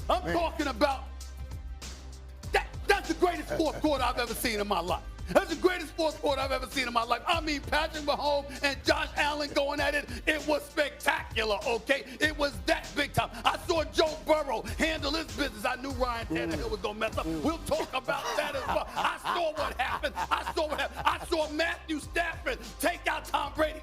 I'm talking about that's the greatest fourth quarter I've ever seen in my life. That's the greatest fourth quarter I've ever seen in my life. I mean, Patrick Mahomes and Josh Allen going at it. It was spectacular, okay? It was that big time. I saw Joe Burrow handle his business. I knew Ryan Tannehill was going to mess up. We'll talk about that as well. I saw what happened. I saw Matthew Stafford take out Tom Brady.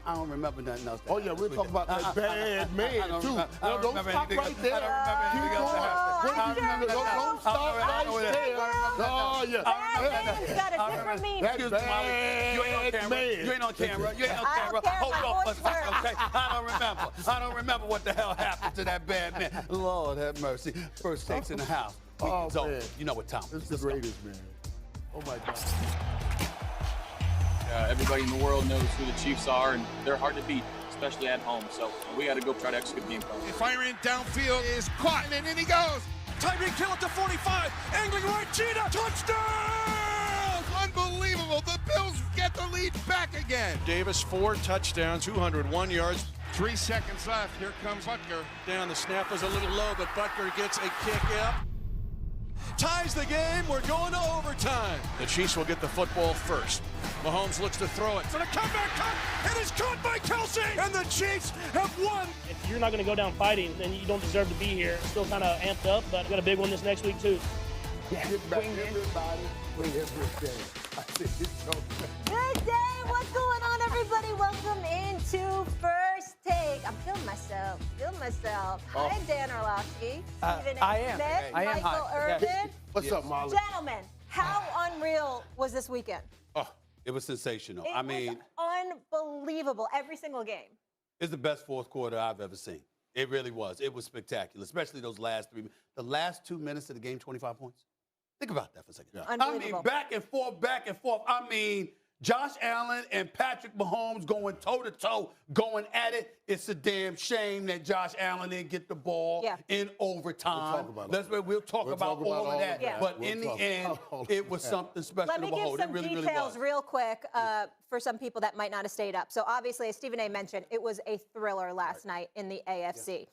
I don't remember nothing else. Oh, yeah, we'll talk about that bad man, too. Don't stop right there. I don't remember anything else. Don't stop right there. Oh, yeah. Man's got a different meaning. Excuse me, Molly. You ain't on camera. Hold on for a second, okay? I don't remember what the hell happened to that bad man. Lord have mercy. First takes in the house. Oh, man. You know what time This is the greatest, man. Oh, my God. Everybody in the world knows who the Chiefs are, and they're hard to beat, especially at home. So we got to go try to execute the game plan. Firing downfield is caught, and in he goes. Tyreek Hill at the 45, angling right, Cheetah, touchdown! Unbelievable, the Bills get the lead back again. Davis, 4 touchdowns, 201 yards. 3 seconds left, here comes Butker. Down, the snap was a little low, but Butker gets a kick out. Ties the game, we're going to overtime. The Chiefs will get the football first. Mahomes looks to throw it for the comeback cut. It is caught by Kelsey, and the Chiefs have won. If you're not going to go down fighting, then you don't deserve to be here. Still kind of amped up, but we got a big one this next week too. Get back, everybody. Bring everything. I said, it's okay. Good day. What's going on, everybody? Welcome into First Take. I'm feeling myself. Hi, Dan Orlovsky. Stephen A. Smith. Michael Irvin. What's up, Molly? Gentlemen, how unreal was this weekend? Oh, it was sensational. It was unbelievable. Every single game. It's the best fourth quarter I've ever seen. It really was. It was spectacular, especially those last 3 minutes. The last 2 minutes of the game, 25 points. Think about that for a second. Yeah. I mean, back and forth. I mean, Josh Allen and Patrick Mahomes going toe-to-toe, going at it. It's a damn shame that Josh Allen didn't get the ball in overtime. We'll talk about all of that. Yeah. But in the end, it was something special Let me to behold. give some details real quick for some people that might not have stayed up. So obviously, as Stephen A. mentioned, it was a thriller last night in the AFC.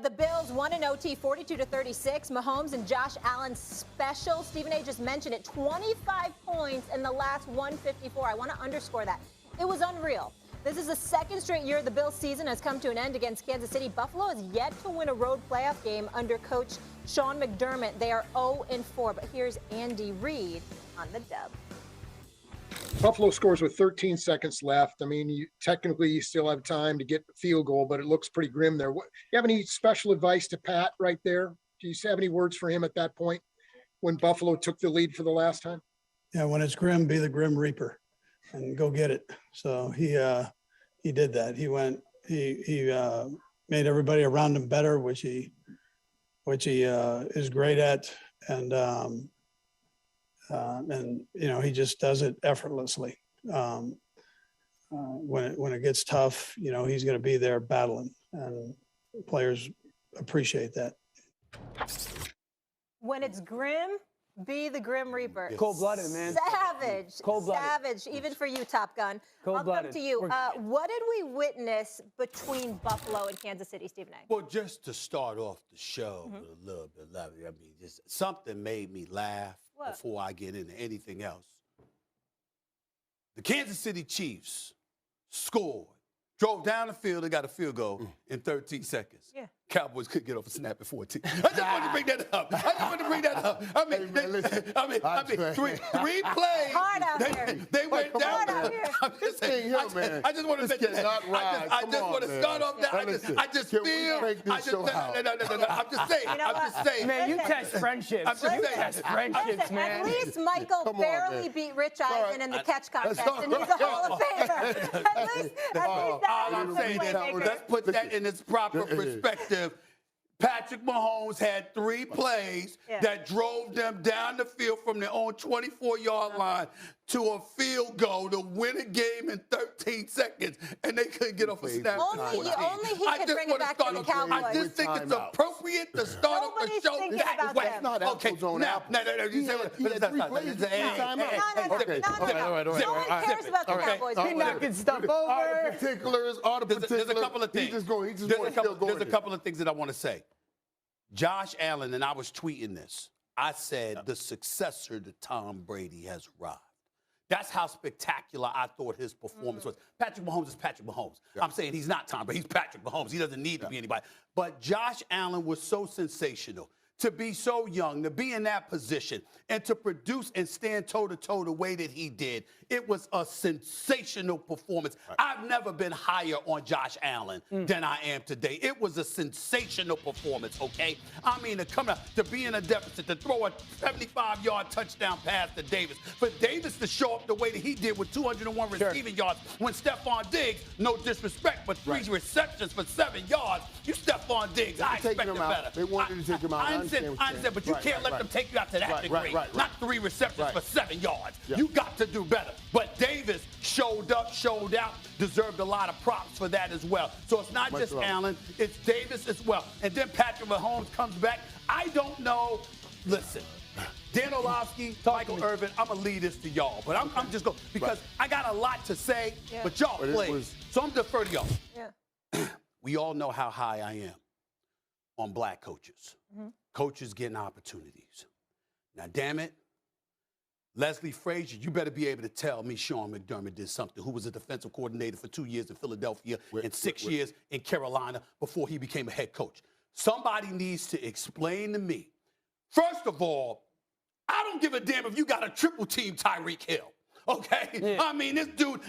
The Bills won in OT 42-36. Mahomes and Josh Allen special. Stephen A. just mentioned it. 25 points in the last 154. I want to underscore that. It was unreal. This is the second straight year the Bills season has come to an end against Kansas City. Buffalo has yet to win a road playoff game under coach Sean McDermott. They are 0-4. But here's Andy Reid on the dub. Buffalo scores with 13 seconds left. I mean, you still have time to get the field goal, but it looks pretty grim there. Do you have any special advice to Pat right there? Do you have any words for him at that point when Buffalo took the lead for the last time? Yeah, when it's grim, be the Grim Reaper and go get it. So he did that. He made everybody around him better, which he is great at, and he just does it effortlessly. When it gets tough, he's going to be there battling, and players appreciate that. When it's grim, be the Grim Reaper. Yes. Cold-blooded, man. Savage. Cold-blooded. Savage, even for you, Top Gun. Cold-blooded. I'll come to you. What did we witness between Buffalo and Kansas City, Stephen A.? Well, just to start off the show with a little bit of I mean, just something made me laugh before I get into anything else. The Kansas City Chiefs scored, drove down the field, and got a field goal in 13 seconds. Yeah. Cowboys could get off a snap at 14. I just wanted to bring that up. I mean, three plays. Hard out here. They went down. I'm just saying, I just want to mention that. I just want to start off that. I just feel. I'm just saying. Man, you test friendships. I'm just saying. Test friendships, man. At least Michael barely beat Rich Eisen in the catch contest, and he's a Hall of Famer. At least all I'm saying is, let's put that in its proper perspective. Patrick Mahomes had 3 plays that drove them down the field from their own 24-yard line to a field goal to win a game in 13 seconds, and they couldn't get off a snap. Only he could bring it back to the Cowboys. I just think it's appropriate to start off the show that way. That's not apples on apples. No. You say what? No one cares about the Cowboys. You're knocking stuff over. All the particulars. There's a couple of things. He's just There's a couple of things that I want to say. Josh Allen, and I was tweeting this. I said the successor to Tom Brady has arrived. That's how spectacular I thought his performance was. Patrick Mahomes is Patrick Mahomes. I'm saying he's not Tom Brady. He's Patrick Mahomes. He doesn't need to be anybody. But Josh Allen was so sensational. To be so young, to be in that position, and to produce and stand toe-to-toe the way that he did, it was a sensational performance. I've never been higher on Josh Allen than I am today. It was a sensational performance, okay? I mean, to come out, to be in a deficit, to throw a 75-yard touchdown pass to Davis, for Davis to show up the way that he did with 201 receiving yards when Stephon Diggs, no disrespect, but 3 receptions for 7 yards, you Stephon Diggs, I expected better. They wanted to take him out. I understand, but you can't let them take you out to that degree. Not 3 receptions for 7 yards. You got to do better. But Davis showed up, showed out, deserved a lot of props for that as well. So it's not just Allen, it's Davis as well. And then Patrick Mahomes comes back. I don't know. Listen, Dan Orlovsky, Michael Irvin, I'm going to leave this to y'all. But I'm just going, because I got a lot to say, but y'all played. So I'm deferring to y'all. Yeah. We all know how high I am on black coaches. Coaches getting opportunities. Now, damn it, Leslie Frazier, you better be able to tell me Sean McDermott did something, who was a defensive coordinator for 2 years in Philadelphia and 6 years in Carolina before he became a head coach. Somebody needs to explain to me. First of all, I don't give a damn if you got a triple team Tyreek Hill. Okay? Yeah. I mean, this dude,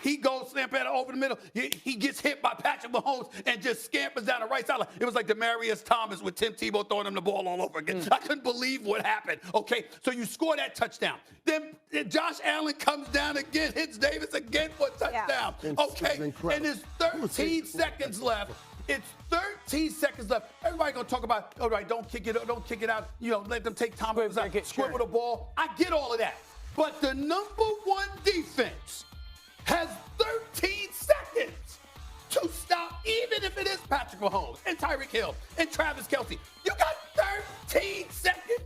he goes Stampede over the middle. He gets hit by Patrick Mahomes and just scampers down the right sideline. It was like Demaryius Thomas with Tim Tebow throwing him the ball all over again. I couldn't believe what happened. Okay? So you score that touchdown. Then Josh Allen comes down again, hits Davis again for a touchdown. Yeah. Okay? And there's 13 seconds left. It's 13 seconds left. Everybody gonna talk about, all right, don't kick it out. You know, let them take time out, scribble the ball. I get all of that. But the number 1 defense has 13 seconds to stop, even if it is Patrick Mahomes and Tyreek Hill and Travis Kelce. You got 13 seconds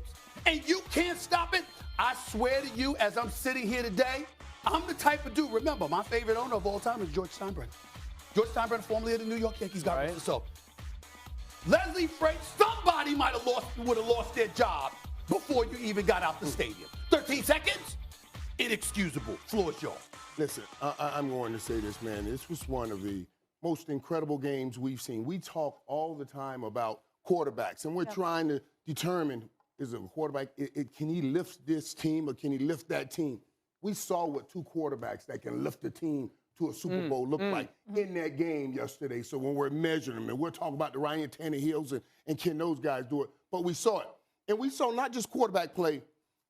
and you can't stop it. I swear to you, as I'm sitting here today, I'm the type of dude. Remember, my favorite owner of all time is George Steinbrenner. George Steinbrenner, formerly of the New York Yankees, got rid of so. Leslie Frazier, somebody would have lost their job before you even got out the stadium. 13 seconds? Inexcusable. Floor is yours. Listen, I'm going to say this, man. This was one of the most incredible games we've seen. We talk all the time about quarterbacks, and we're trying to determine, is a quarterback, can he lift this team or can he lift that team? We saw what 2 quarterbacks that can lift a team to a Super Bowl look like in that game yesterday. So when we're measuring them, and we're talking about the Ryan Tannehills and can those guys do it? But we saw it. And we saw not just quarterback play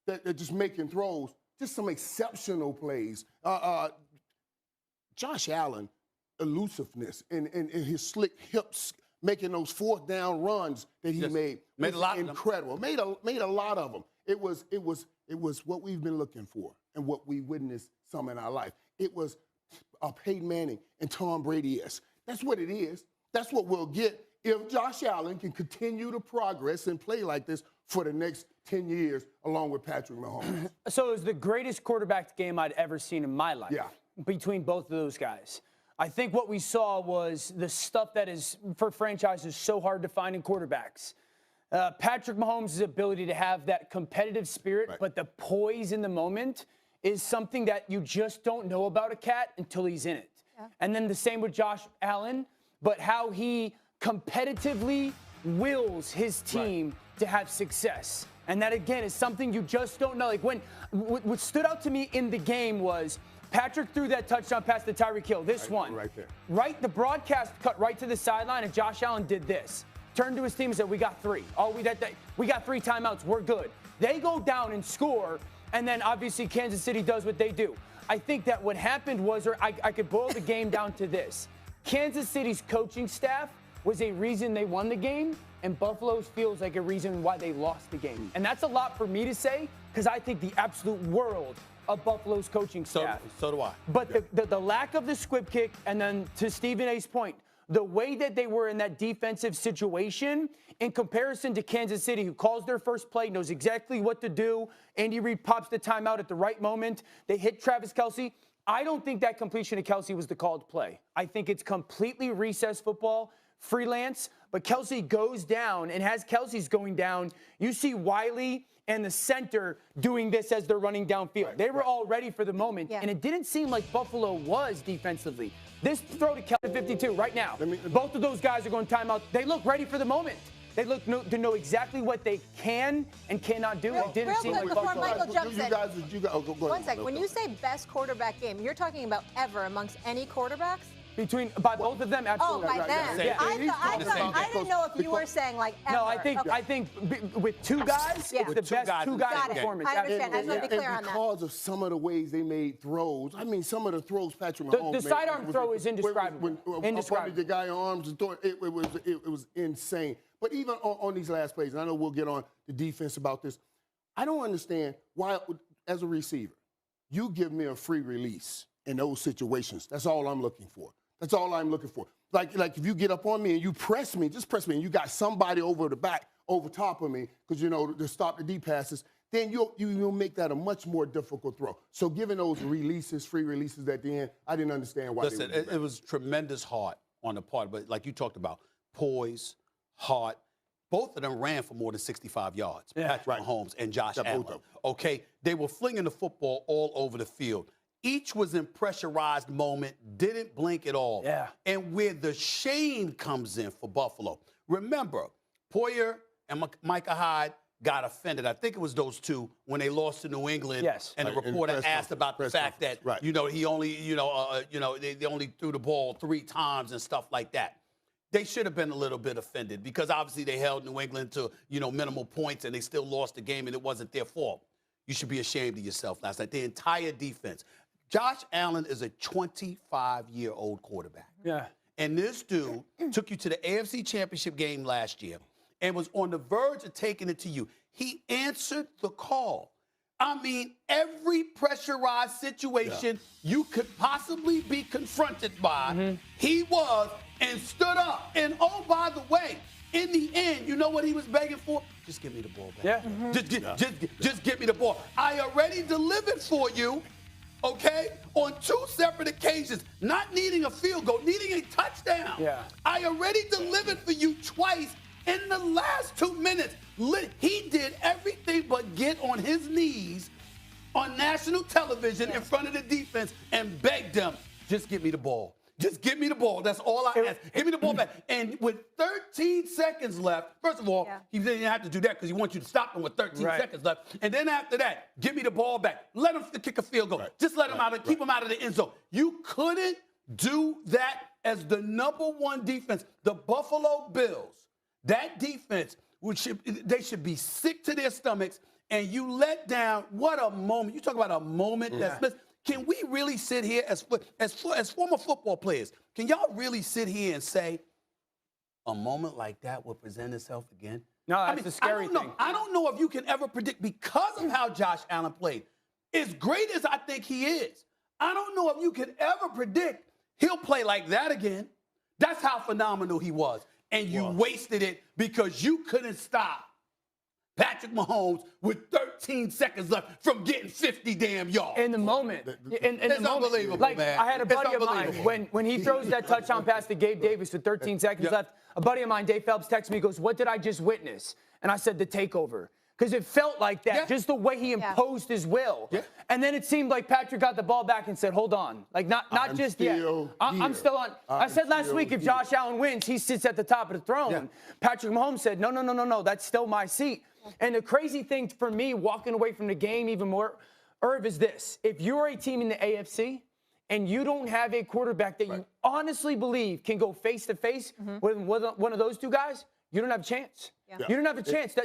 that just making throws, just some exceptional plays. Josh Allen, elusiveness and his slick hips, making those 4th down runs that he made a lot incredible. Made a lot of them. It was what we've been looking for and what we witnessed some in our life. It was a Peyton Manning and Tom Brady-esque. That's what it is. That's what we'll get if Josh Allen can continue to progress and play like this for the next 10 years along with Patrick Mahomes. So it was the greatest quarterback game I'd ever seen in my life between both of those guys. I think what we saw was the stuff that is, for franchises, so hard to find in quarterbacks. Patrick Mahomes' ability to have that competitive spirit, but the poise in the moment is something that you just don't know about a cat until he's in it. Yeah. And then the same with Josh Allen, but how he competitively wills his team to have success. And that, again, is something you just don't know. Like, what stood out to me in the game was Patrick threw that touchdown pass to Tyreek Hill, this one. Right there. Right, the broadcast cut right to the sideline, and Josh Allen did this. Turned to his team and said, we got 3. We got 3 timeouts. We're good. They go down and score, and then obviously Kansas City does what they do. I think that what happened was, I could boil the game down to this. Kansas City's coaching staff was a reason they won the game, and Buffalo's feels like a reason why they lost the game. And that's a lot for me to say, because I think the absolute world of Buffalo's coaching staff. So do I. But the lack of the squib kick, and then to Stephen A's point, the way that they were in that defensive situation in comparison to Kansas City, who calls their first play, knows exactly what to do. Andy Reid pops the timeout at the right moment. They hit Travis Kelce. I don't think that completion of Kelce was the called play. I think it's completely recess football, freelance. But Kelsey goes down, and as Kelsey's going down, you see Wiley and the center doing this as they're running downfield. They were all ready for the moment, and it didn't seem like Buffalo was defensively. This throw to Kelsey 52 right now, both of those guys are going timeout. They look ready for the moment. They look to know exactly what they can and cannot do. It didn't seem like before Buffalo. Michael jumps in. Go ahead. One second. When you say best quarterback game, you're talking about ever amongst any quarterbacks? By both of them, absolutely. Oh, by them. Yeah. I didn't know if you were saying like ever. No, I think with two guys, it's the best two guys performance. I understand. I just want to be clear on that. Because of some of the ways they made throws, I mean, some of the throws Patrick Mahomes The sidearm throw is indescribable. Indescribable. The guy arms and throw it was insane. But even on these last plays, and I know we'll get on the defense about this, I don't understand why, as a receiver, you give me a free release in those situations. That's all I'm looking for. That's all I'm looking for. Like if you get up on me and you press me, just press me, and you got somebody over the back, over top of me, because, to stop the deep passes, then you'll make that a much more difficult throw. So giving those releases, free releases at the end, I didn't understand why. Listen, it was tremendous heart on the part, but like you talked about, poise, heart. Both of them ran for more than 65 yards, Patrick Mahomes and Josh Allen. Okay? They were flinging the football all over the field. Each was in pressurized moment, didn't blink at all. Yeah. And where the shame comes in for Buffalo, remember, Poyer and Micah Hyde got offended. I think it was those two when they lost to New England. Yes. And the reporter asked about the fact that, he only, they only threw the ball 3 times and stuff like that. They should have been a little bit offended because obviously they held New England to, minimal points and they still lost the game and it wasn't their fault. You should be ashamed of yourself last night. The entire defense. Josh Allen is a 25-year-old quarterback. Yeah. And this dude took you to the AFC Championship game last year and was on the verge of taking it to you. He answered the call. I mean, every pressurized situation you could possibly be confronted by, he was and stood up. And, oh, by the way, in the end, you know what he was begging for? Just give me the ball back. Yeah. Just give me the ball. I already delivered for you. Okay, on 2 separate occasions, not needing a field goal, needing a touchdown. Yeah. I already delivered for you twice in the last 2 minutes. He did everything but get on his knees on national television in front of the defense and beg them, just give me the ball. Just give me the ball. That's all I ask. Give me the ball back. And with 13 seconds left, first of all, he didn't have to do that because he wants you to stop him with 13 seconds left. And then after that, give me the ball back. Let him kick a field goal. Just let him out. Keep him out of the end zone. You couldn't do that as the #1 defense. The Buffalo Bills, that defense, they should be sick to their stomachs. And you let down, what a moment. You talk about a moment that's missed. Can we really sit here as former football players, can y'all really sit here and say a moment like that will present itself again? No, that's a scary thing. I don't know if you can ever predict, because of how Josh Allen played, as great as I think he is, I don't know if you can ever predict he'll play like that again. That's how phenomenal he was. And you wasted it because you couldn't stop Patrick Mahomes with 13 seconds left from getting 50 damn yards. In the moment. It's unbelievable, like, man. I had a buddy of mine, when he throws that touchdown pass to Gabe Davis with 13 seconds left, a buddy of mine, Dave Phelps, texts me, he goes, what did I just witness? And I said, the takeover. Because it felt like that, just the way he imposed his will. And then it seemed like Patrick got the ball back and said, hold on. Like, not just yet. I'm still on. I said last week, if Josh Allen wins, he sits at the top of the throne. Patrick Mahomes said, no, that's still my seat. And the crazy thing for me, walking away from the game even more, Irv, is this. If you're a team in the AFC and you don't have a quarterback that you honestly believe can go face-to-face with one of those two guys, you don't have a chance. You don't have a chance.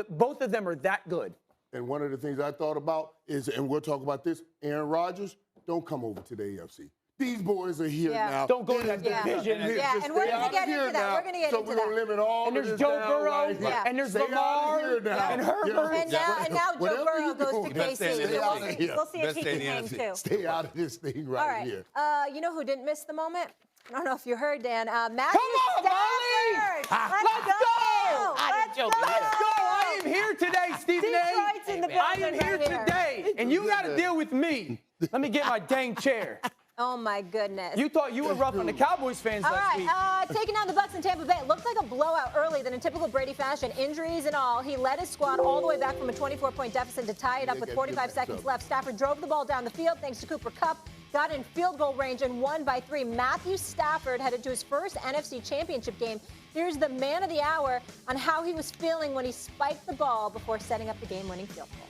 Both of them are that good. And one of the things I thought about is, and we'll talk about this, Aaron Rodgers, don't come over to the AFC. These boys are here now. Don't go to that division. And we're going to get into that. We're going to get into that. So we're going to limit all and there's Joe Burrow, and there's Lamar, and Herbert. And now Joe Burrow goes to KC. We'll see if he can hang too. Stay out of this thing right here. You know who didn't miss the moment? I don't know if you heard, Dan. Matthew Come on, Molly! Let's go! Let's go! I am here today, Stephen A. Detroit's in the building. I am here today, and you got to deal with me. Let me get my dang chair. Oh, my goodness. You thought you were rough on the Cowboys fans last week. All right, taking down the Bucs in Tampa Bay. It looked like a blowout early, then in typical Brady fashion, injuries and all, he led his squad all the way back from a 24-point deficit to tie it up with 45 seconds left. Stafford drove the ball down the field thanks to Cooper Kupp, got in field goal range and won by 3. Matthew Stafford headed to his first NFC Championship game. Here's the man of the hour on how he was feeling when he spiked the ball before setting up the game-winning field goal.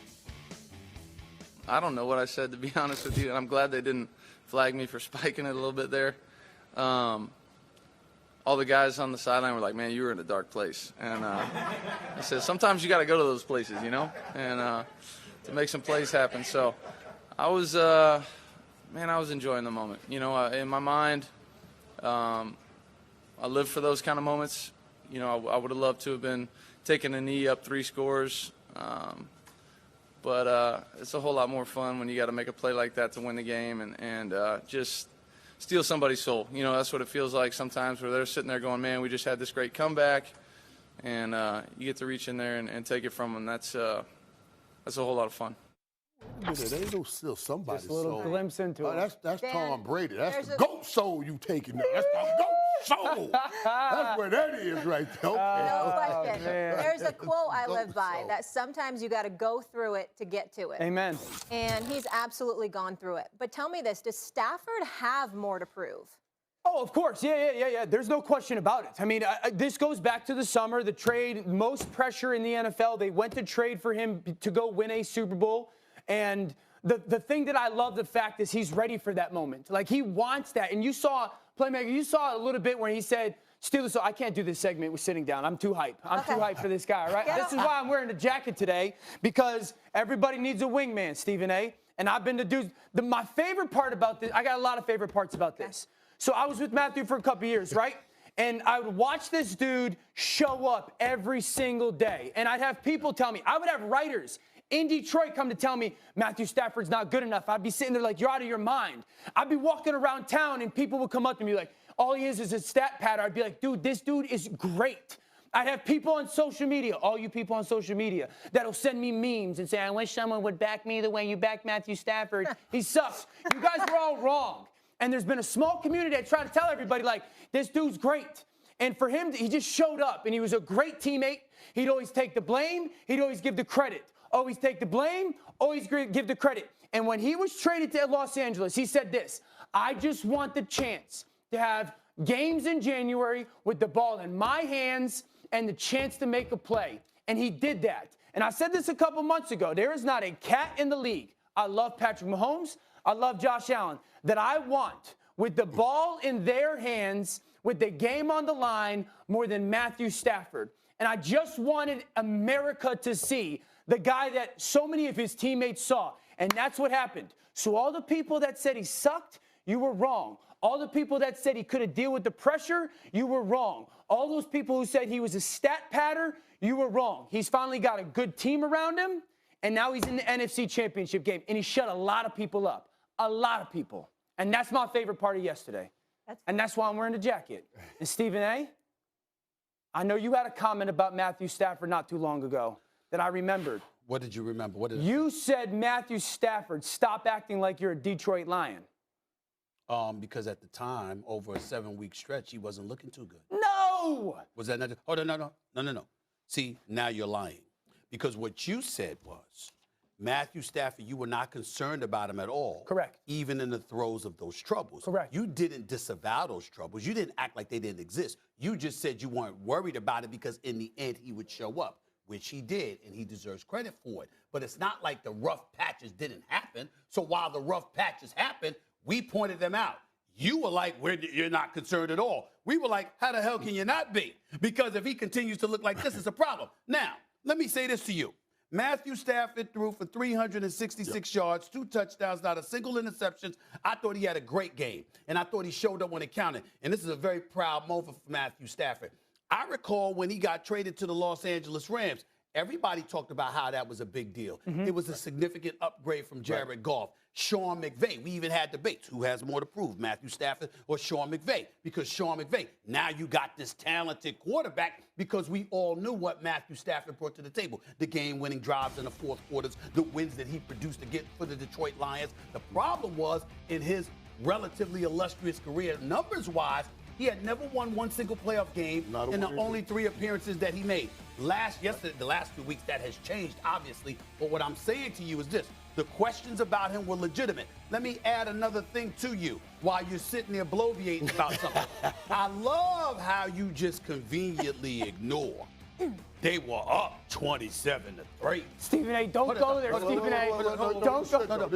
I don't know what I said, to be honest with you, and I'm glad they didn't flag me for spiking it a little bit there. All the guys on the sideline were like, man, you were in a dark place. And I said, sometimes you got to go to those places, you know, and to make some plays happen. So I was, I was enjoying the moment. You know, in my mind, I live for those kind of moments. You know, I would have loved to have been taking a knee up 3 scores. But it's a whole lot more fun when you got to make a play like that to win the game and just steal somebody's soul. You know, that's what it feels like sometimes, where they're sitting there going, man, we just had this great comeback, and you get to reach in there and take it from them. That's a whole lot of fun. They don't steal somebody's Just a little soul. glimpse into it. That's Tom Brady. That's the there's GOAT soul you taking there. That's the GOAT soul. That's where that is right there. Okay. No question. man. There's a quote I Go live by so. that sometimes you got to go through it to get to it. Amen. And he's absolutely gone through it. But tell me this, does Stafford have more to prove? Oh, of course. Yeah. There's no question about it. I mean, this goes back to the summer, the trade, most pressure in the NFL. They went to trade for him to go win a Super Bowl. And the thing that I love the fact is he's ready for that moment. Like, he wants that. And you saw, Playmaker, you saw a little bit where he said, Steelers, so I can't do this segment with sitting down. I'm too hype. I'm too hype for this guy, right? This is why I'm wearing the jacket today, because everybody needs a wingman, Stephen A. And I've been to dudes. My favorite part about this, I got a lot of favorite parts about this. So I was with Matthew for a couple years, right? And I would watch this dude show up every single day. And I'd have people tell me, I would have writers in Detroit come to tell me, Matthew Stafford's not good enough. I'd be sitting there like, you're out of your mind. I'd be walking around town and people would come up to me like, all he is a stat patter. I'd be like, dude, this dude is great. I'd have people on social media, all you people on social media, that'll send me memes and say, I wish someone would back me the way you back Matthew Stafford. He sucks. You guys were all wrong. And there's been a small community that tried to tell everybody, like, this dude's great. And for him, he just showed up, and he was a great teammate. He'd always take the blame. He'd always give the credit. Always take the blame, always give the credit. And when he was traded to Los Angeles, he said this, I just want the chance to have games in January with the ball in my hands and the chance to make a play. And he did that. And I said this a couple months ago. There is not a cat in the league. I love Patrick Mahomes. I love Josh Allen. That I want with the ball in their hands, with the game on the line, more than Matthew Stafford. And I just wanted America to see the guy that so many of his teammates saw. And that's what happened. So all the people that said he sucked, you were wrong. All the people that said he couldn't deal with the pressure, you were wrong. All those people who said he was a stat patter, you were wrong. He's finally got a good team around him, and now he's in the NFC Championship game. And he shut a lot of people up. A lot of people. And that's my favorite part of yesterday. And that's why I'm wearing the jacket. And Stephen A., I know you had a comment about Matthew Stafford not too long ago that I remembered. What did you remember? What did you said, Matthew Stafford, stop acting like you're a Detroit Lion. Because at the time, over a 7-week stretch, he wasn't looking too good. No! Was that not? Oh, no. See, now you're lying. Because what you said was, Matthew Stafford, you were not concerned about him at all. Correct. Even in the throes of those troubles. Correct. You didn't disavow those troubles. You didn't act like they didn't exist. You just said you weren't worried about it because in the end he would show up, which he did, and he deserves credit for it. But it's not like the rough patches didn't happen. So while the rough patches happened, we pointed them out. You were like, you're not concerned at all. We were like, how the hell can you not be? Because if he continues to look like this, it's a problem. Now, let me say this to you. Matthew Stafford threw for 366 yards, 2 touchdowns, not a single interception. I thought he had a great game, and I thought he showed up when it counted. And this is a very proud moment for Matthew Stafford. I recall when he got traded to the Los Angeles Rams, everybody talked about how that was a big deal. It was a significant upgrade from Jared Goff. Sean McVay, we even had debates. Who has more to prove, Matthew Stafford or Sean McVay? Because Sean McVay, now you got this talented quarterback because we all knew what Matthew Stafford brought to the table. The game-winning drives in the fourth quarters, the wins that he produced to get for the Detroit Lions. The problem was in his relatively illustrious career. Numbers-wise, he had never won one single playoff game in the only 3 appearances that he made. The last 2 weeks, that has changed, obviously. But what I'm saying to you is this. The questions about him were legitimate. Let me add another thing to you while you're sitting there bloviating about something. I love how you just conveniently ignore. They were up 27-3. Stephen A., don't go there, Stephen A. Don't go.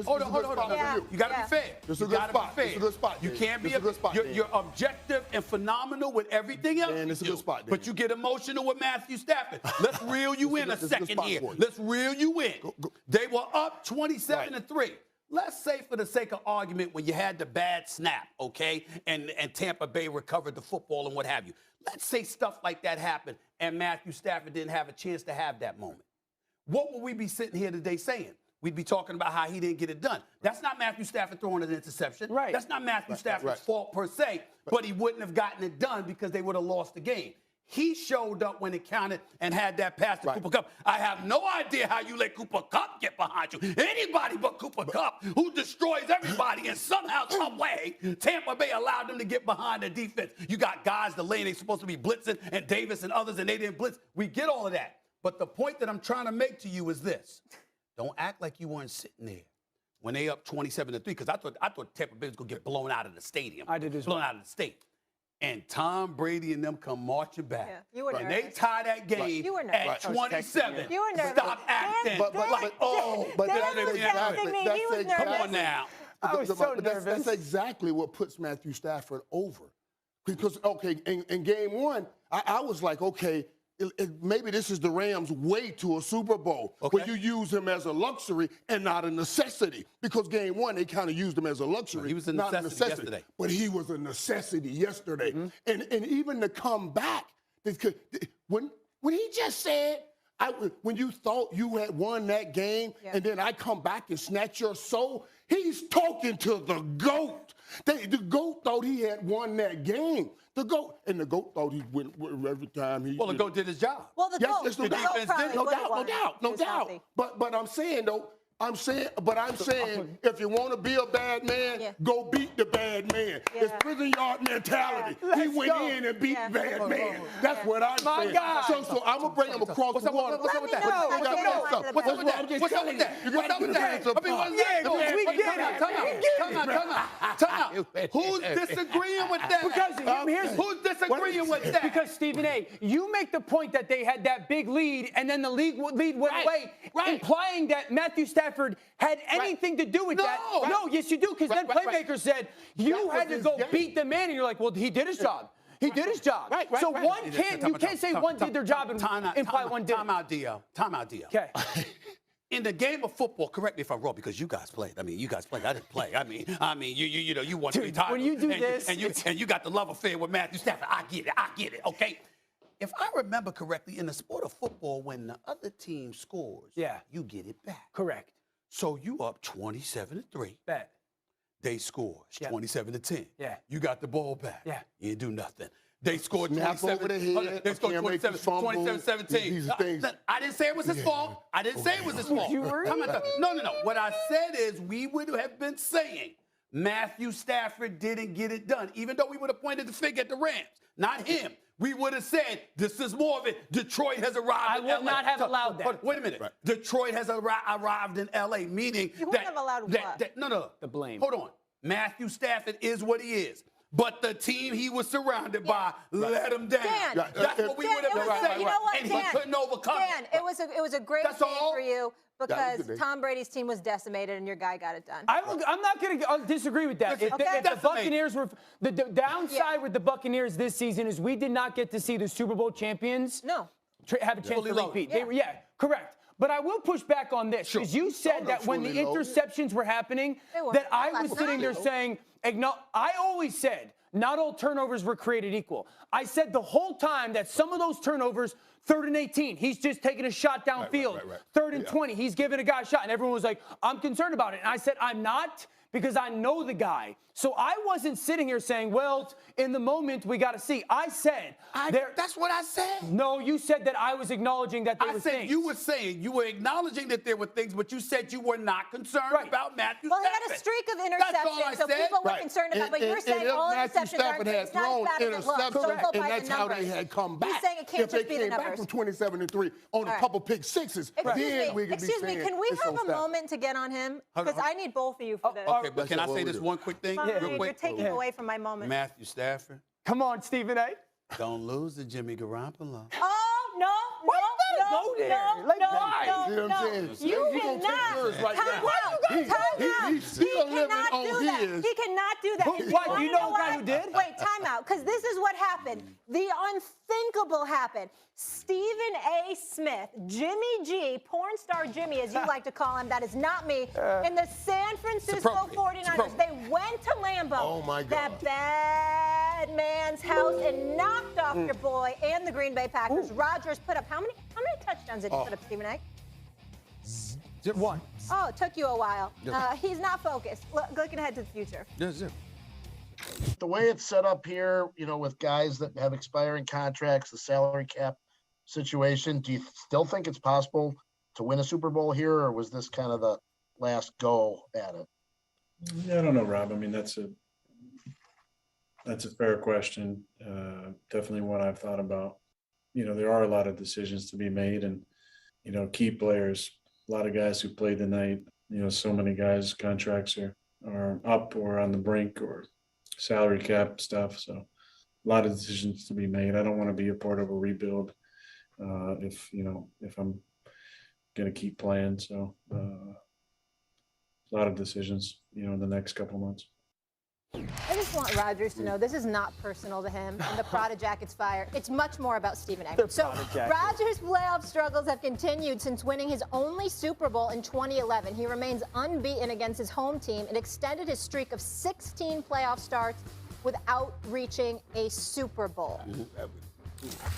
Hold on. You got to be fair. This is a good spot. This is a good spot. You can't be. You're objective and phenomenal with everything else. And it's a good spot. But you get emotional with Matthew Stafford. Let's reel you in a second here. Let's reel you in. They were up 27-3. Let's say, for the sake of argument, when you had the bad snap, okay, and Tampa Bay recovered the football and what have you. Let's say stuff like that happened and Matthew Stafford didn't have a chance to have that moment. What would we be sitting here today saying? We'd be talking about how he didn't get it done. That's not Matthew Stafford throwing an interception. Right. That's not Matthew Stafford's fault per se, but he wouldn't have gotten it done because they would have lost the game. He showed up when it counted and had that pass to Cooper Kupp. I have no idea how you let Cooper Kupp get behind you. Anybody but Cooper Kupp, who destroys everybody, and somehow, some way, Tampa Bay allowed them to get behind the defense. You got guys, the lane they're supposed to be blitzing, and Davis and others, and they didn't blitz. We get all of that. But the point that I'm trying to make to you is this. Don't act like you weren't sitting there when they up 27-3, because I thought Tampa Bay was going to get blown out of the stadium. I did as well. Blown out of the state. And Tom Brady and them come marching back. Yeah, you were and nervous. they tie that game at 27. You were nervous. Stop acting. But Come on now. I was so nervous. That's exactly what puts Matthew Stafford over. Because, okay, in game 1, I was like, okay, maybe this is the Rams' way to a Super Bowl, where you use him as a luxury and not a necessity. Because game 1, they kind of used him as a luxury, he was a not a necessity necessity. yesterday. But he was a necessity yesterday. And even to come back, when he just said, when you thought you had won that game, and then I come back and snatch your soul, he's talking to the GOAT. The GOAT thought he had won that game. The GOAT thought he went every time he. Well, the GOAT did his job. Well, the GOAT, yes, the GOAT probably no doubt. But I'm saying though. I'm saying, if you want to be a bad man, go beat the bad man. It's prison yard mentality. He went in and beat the bad man. That's what I'm saying. God. So I'm going to bring him across the water. What's up with that? What's up with that? What's up with that? You got to do Time out. Who's disagreeing with that? Who's disagreeing with that? Because, Stephen A., you make the point that they had that big lead, and then the lead went away, implying that Matthew Stafford had anything to do with that. No, yes, you do, because then Playmaker said you had to go beat the man, and you're like, well, he did his job. He did his job. So one can't, you can't say one did their job and imply one didn't. Time out, Dio. Okay. In the game of football, correct me if I'm wrong, because you guys played. I mean, you guys played. I didn't play. I mean, you want to be tired. When you do this, and you got the love affair with Matthew Stafford. I get it. Okay. If I remember correctly, in the sport of football, when the other team scores, you get it back. Correct. So you up 27-3. Bet. They score 27-10. Yeah. You got the ball back. Yeah. You didn't do nothing. They scored Snap 27. over the head. They scored 27-17. I didn't say it was his fault. I didn't say it was his fault. No. What I said is we would have been saying Matthew Stafford didn't get it done, even though we would have pointed the finger at the Rams, not him. We would have said, this is more of it. Detroit has arrived in LA. I would not have allowed that. Wait a minute. Right. Detroit has arrived in LA, meaning you wouldn't have allowed what? No. The blame. Hold on. Matthew Stafford is what he is. But the team he was surrounded by let him down. Dan, That's what we would have been saying. You know what, and Dan, he couldn't overcome Dan, it was a great day for you because Tom Brady's team was decimated and your guy got it done. I'm not going to disagree with that. If the Buccaneers were the downside with the Buccaneers this season is we did not get to see the Super Bowl champions have a chance to repeat. Correct. But I will push back on this because you said that when the interceptions were happening, that I was sitting there saying, I always said not all turnovers were created equal. I said the whole time that some of those turnovers, 3rd and 18, he's just taking a shot downfield. 3rd and 20, he's giving a guy a shot. And everyone was like, I'm concerned about it. And I said, I'm not, because I know the guy. So I wasn't sitting here saying, well, in the moment, we got to see. I said. That's what I said. No, you said that I was acknowledging that there were things. You were acknowledging that there were things, but you said you were not concerned about Matthew Well, he Stafford. had a streak of interceptions, so people were concerned about. But you're saying all Matthew interceptions Stafford aren't had thrown interceptions, and that's how they had come back. He's saying it can't if they just be the came back numbers. from 27-3 on a couple pick sixes, then we could be Excuse me, saying can we it's have on a moment to get on him? Because I need both of you for this. Okay, but can I say this one quick thing? Fine, Real quick? you're taking away from my moment. Matthew Stafford. Come on, Stephen A. Don't lose to Jimmy Garoppolo. Oh, no, go there? You cannot. He cannot do that. What? You know a guy who did? Wait, time out, because this is what happened. The unthinkable happened. Stephen A. Smith, Jimmy G, porn star Jimmy, as you like to call him, that is not me, in the San Francisco 49ers, they went to Lambeau, that bad man's house, and knocked off your boy and the Green Bay Packers. Rodgers put up, how many touchdowns did he put up, Stephen A? One. Oh, it took you a while. He's not focused. Looking ahead to the future. The way it's set up here, with guys that have expiring contracts, the salary cap situation, do you still think it's possible to win a Super Bowl here, or was this kind of the last go at it? Yeah, I don't know, Rob. I mean, that's a fair question. Definitely one I've thought about. There are a lot of decisions to be made, and key players, a lot of guys who played tonight. So many guys' contracts are up or on the brink or salary cap stuff. So a lot of decisions to be made. I don't want to be a part of a rebuild if I'm going to keep playing. So a lot of decisions, in the next couple of months. I just want Rodgers to know this is not personal to him and the Prada Jackets fire. It's much more about Stephen A. So Rodgers' playoff struggles have continued since winning his only Super Bowl in 2011. He remains unbeaten against his home team and extended his streak of 16 playoff starts without reaching a Super Bowl.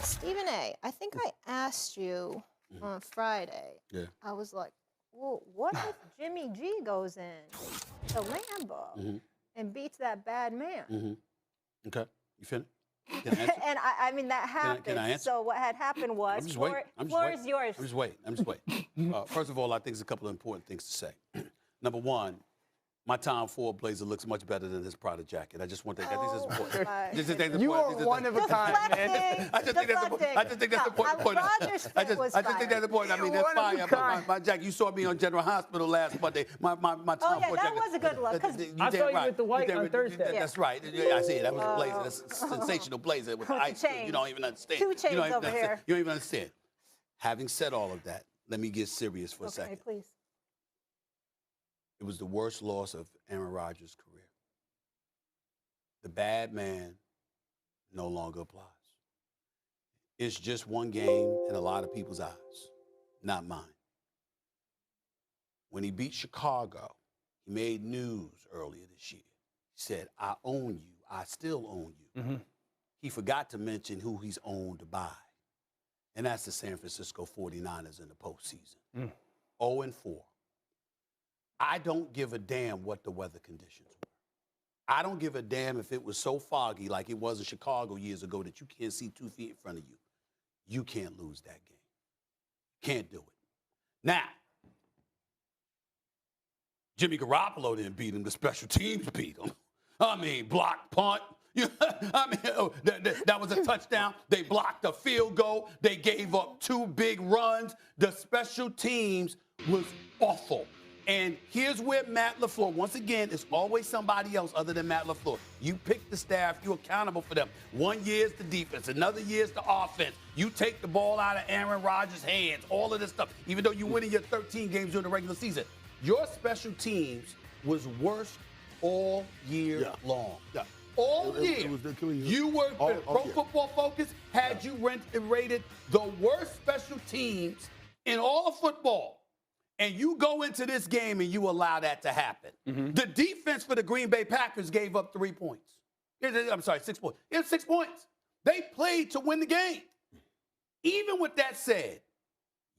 Stephen A., I think I asked you on Friday. Yeah. I was like, well, what if Jimmy G goes in to Lambeau and beats that bad man? Okay. You finished? Can I answer? And I mean, that happened. Can I answer? So what had happened was, floor is yours. I'm just waiting. First of all, I think there's a couple of important things to say. Number one, my Tom Ford blazer looks much better than his Prada jacket. I just want to think. I think that's important. You are one of a kind, man. I just think that's important. I just think that's important. I just think that's important. I mean, that's fine. My jacket. You saw me on General Hospital last Monday. My Tom Ford jacket. That was a good look. I saw you with the white on Thursday. That's right. Yeah, I see it. That was a blazer. That's a sensational blazer with the ice. You don't even understand. Two chains over here. You don't even understand. Having said all of that, let me get serious for a second. Okay, please. It was the worst loss of Aaron Rodgers' career. The bad man no longer applies. It's just one game in a lot of people's eyes, not mine. When he beat Chicago, he made news earlier this year. He said, I own you. I still own you. He forgot to mention who he's owned by, and that's the San Francisco 49ers in the postseason. 0-4. I don't give a damn what the weather conditions were. I don't give a damn if it was so foggy like it was in Chicago years ago that you can't see 2 feet in front of you. You can't lose that game. Can't do it. Now, Jimmy Garoppolo didn't beat him. The special teams beat him. I mean, blocked punt. That was a touchdown. They blocked a field goal. They gave up 2 big runs. The special teams was awful. And here's where Matt LaFleur, once again, it's always somebody else other than Matt LaFleur. You pick the staff, you're accountable for them. 1 year is the defense, another year is the offense. You take the ball out of Aaron Rodgers' hands, all of this stuff, even though you're winning your 13 games during the regular season. Your special teams was worst all year long. All year. You were, Pro Football Focus had you rated the worst special teams in all of football. And you go into this game and you allow that to happen. The defense for the Green Bay Packers gave up 3 points. I'm sorry, 6 points. It was 6 points. They played to win the game. Even with that said,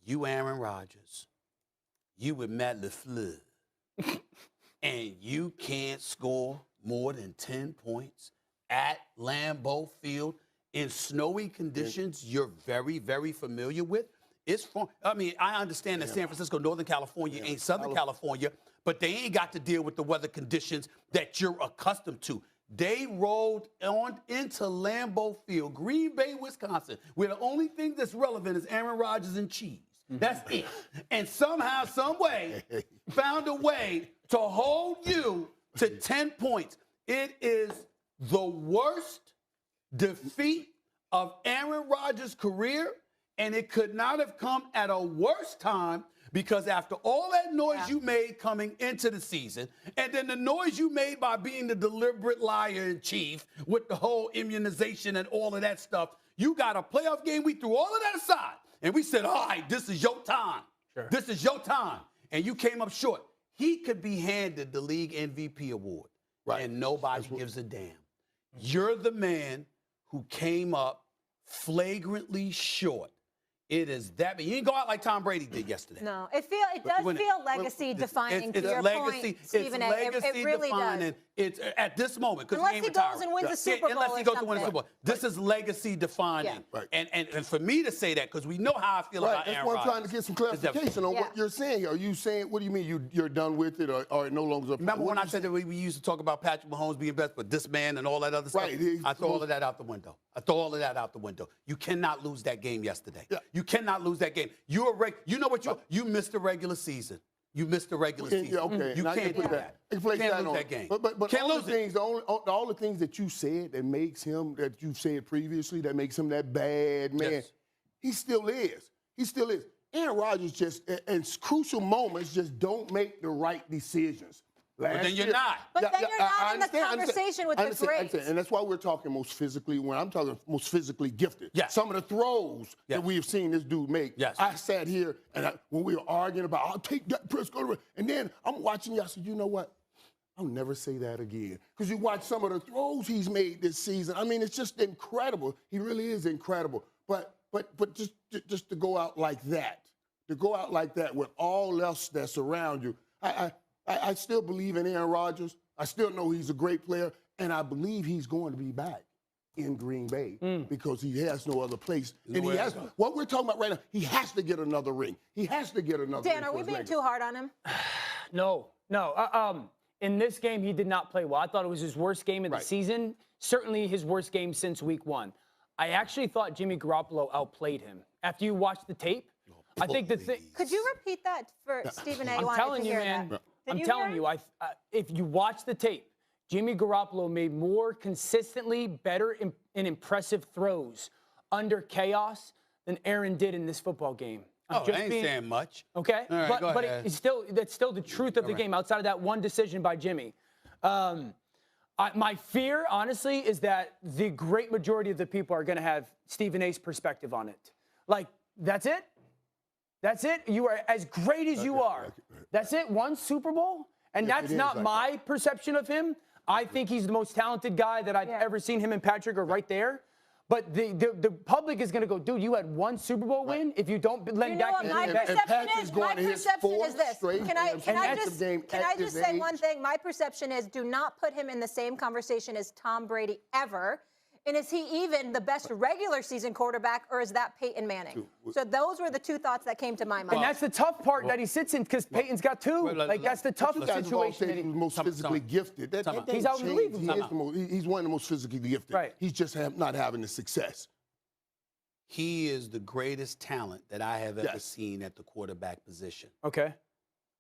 you Aaron Rodgers, you with Matt LaFleur, and you can't score more than 10 points at Lambeau Field in snowy conditions you're very, very familiar with. It's fun. I mean, I understand that San Francisco, Northern California ain't Southern California, but they ain't got to deal with the weather conditions that you're accustomed to. They rolled on into Lambeau Field, Green Bay, Wisconsin, where the only thing that's relevant is Aaron Rodgers and cheese. That's it. And somehow, some way, found a way to hold you to 10 points. It is the worst defeat of Aaron Rodgers' career, and it could not have come at a worse time because after all that noise you made coming into the season, and then the noise you made by being the deliberate liar in chief with the whole immunization and all of that stuff, you got a playoff game. We threw all of that aside, and we said, all right, this is your time. Sure. This is your time. And you came up short. He could be handed the league MVP award, and nobody gives a damn. You're the man who came up flagrantly short. It is that. You didn't go out like Tom Brady did yesterday. No, it does feel legacy defining. To your point, Stephen A. It really does. It's at this moment because unless he goes and wins a Super Bowl. Unless he goes to win a Super Bowl, this is legacy defining. Yeah. And for me to say that because we know how I feel about Aaron Rodgers. That's why I'm trying to get some clarification on what you're saying here. Are you saying what do you mean you're done with it or it no longer? Remember when I said that we used to talk about Patrick Mahomes being best, but this man and all that other stuff? I throw all of that out the window. You cannot lose that game yesterday. Yeah. You cannot lose that game. You know what you missed the regular season. You missed the regular season. Yeah, okay. You can't do that. You can't lose that game. But can't all the things that you said that makes him, that you've said previously, that makes him that bad man, he still is. He still is. Aaron Rodgers just, in crucial moments, just don't make the right decisions. But then you're not. But then you're not in the conversation with the greats. And that's why we're talking most physically, when I'm talking most physically gifted. Some of the throws that we've seen this dude make. I sat here, and when we were arguing about, I'll take that Prescott, and then I'm watching you, I said, you know what? I'll never say that again. Because you watch some of the throws he's made this season. I mean, it's just incredible. He really is incredible. But just to go out like that, with all else that's around you, I still believe in Aaron Rodgers. I still know he's a great player, and I believe he's going to be back in Green Bay because he has no other place. And he has what we're talking about right now. He has to get another ring. He has to get another ring. Dan, are we being too hard on him? No. In this game, he did not play well. I thought it was his worst game of the season. Certainly his worst game since week 1. I actually thought Jimmy Garoppolo outplayed him. After you watch the tape, I think the thing. Could you repeat that for Stephen A? I'm telling you, man. I'm telling you, if you watch the tape, Jimmy Garoppolo made more consistently better and impressive throws under chaos than Aaron did in this football game. I ain't saying much. Okay, right, but it's that's still the truth of the game outside of that one decision by Jimmy. My fear, honestly, is that the great majority of the people are going to have Stephen A's perspective on it. Like, that's it? That's it? You are as great as you are. That's it? One Super Bowl? And that's not my perception of him. I think he's the most talented guy that I've ever seen. Him and Patrick are right there. But the public is going to go, dude, you had one Super Bowl win? If you don't lend back. My perception is this. Can I just say one thing? My perception is do not put him in the same conversation as Tom Brady ever. And is he even the best regular season quarterback, or is that Peyton Manning? So those were the two thoughts that came to my mind. And that's the tough part that he sits in because Peyton's got two. That's the tough situation. He's the most physically gifted. He's unbelievable. He's one of the most physically gifted. Right. He's just not having the success. He is the greatest talent that I have ever seen at the quarterback position. Okay.